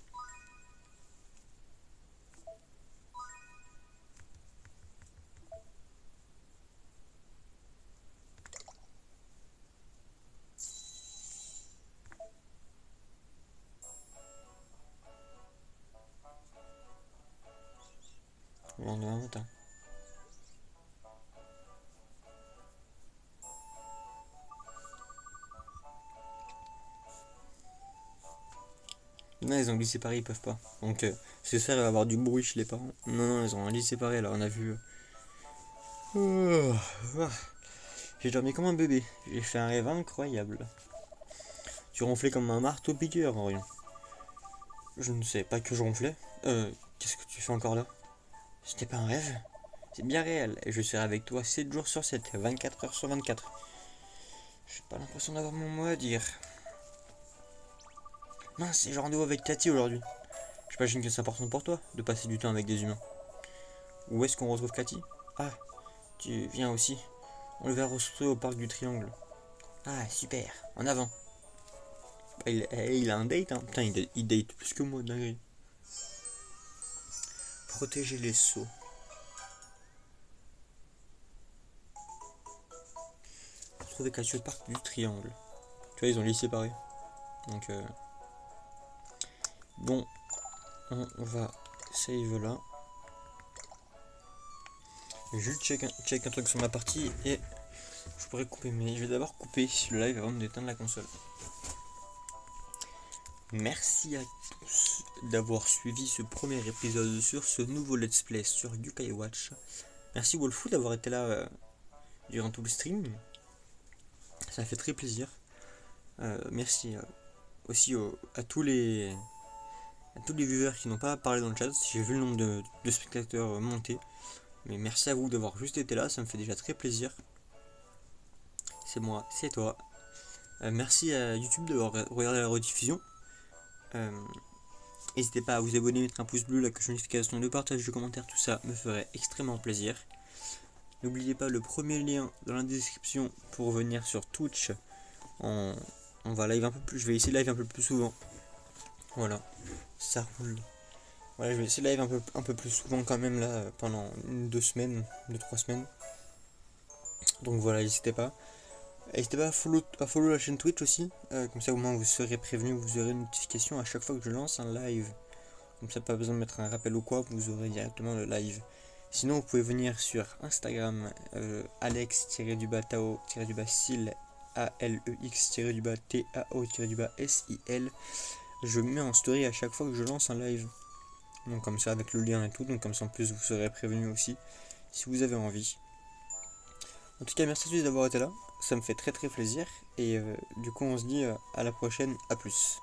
Le lendemain matin. Non, ils ont glissé séparé, ils peuvent pas. Donc, c'est ça, il va avoir du bruit chez les parents. Non, ils ont un lit séparé, là, on a vu. J'ai dormi comme un bébé. J'ai fait un rêve incroyable. Tu ronflais comme un marteau piqueur, Orion. Je ne sais pas que je ronflais. Qu'est-ce que tu fais encore là? C'était pas un rêve? C'est bien réel, et je serai avec toi 7 jours sur 7, 24 heures sur 24. J'ai pas l'impression d'avoir mon mot à dire. Mince, j'ai rendez-vous avec Cathy aujourd'hui. J'imagine que c'est important pour toi de passer du temps avec des humains. Où est-ce qu'on retrouve Cathy? Ah, tu viens aussi. On le verra au parc du Triangle. Ah, super, en avant. Bah, il a un date, hein. Putain, il date plus que moi, dingue. Protéger les seaux. Retrouver Cathy au parc du Triangle. Tu vois, ils ont les séparés. Donc, bon, on va save là. Juste check un truc sur ma partie et je pourrais couper, mais je vais d'abord couper le live avant d'éteindre la console. Merci à tous d'avoir suivi ce premier épisode sur ce nouveau let's play sur Yokai Watch. Merci Wolfou d'avoir été là durant tout le stream. Ça fait très plaisir. Merci aussi à tous les viewers qui n'ont pas parlé dans le chat. J'ai vu le nombre de spectateurs monter. Mais merci à vous d'avoir juste été là, ça me fait déjà très plaisir. C'est moi, c'est toi. Merci à YouTube d'avoir regardé la rediffusion. N'hésitez pas à vous abonner, mettre un pouce bleu, la cloche de notification, le partage, le commentaire, tout ça me ferait extrêmement plaisir. N'oubliez pas le premier lien dans la description pour venir sur Twitch. On va live un peu plus, je vais essayer de live un peu plus souvent. Voilà, ça roule. Voilà, je vais essayer de live un peu plus souvent quand même là, pendant 2 semaines, 2-3 semaines. Donc voilà, n'hésitez pas. N'hésitez pas à follow la chaîne Twitch aussi, comme ça au moins vous serez prévenu, vous aurez une notification à chaque fois que je lance un live. Comme ça pas besoin de mettre un rappel ou quoi, vous aurez directement le live. Sinon vous pouvez venir sur Instagram, alex-tao-sil, alex-tao-sil. Je mets en story à chaque fois que je lance un live. Donc comme ça avec le lien et tout, donc comme ça en plus vous serez prévenu aussi si vous avez envie. En tout cas merci à tous d'avoir été là, ça me fait très plaisir et du coup on se dit à la prochaine, à plus.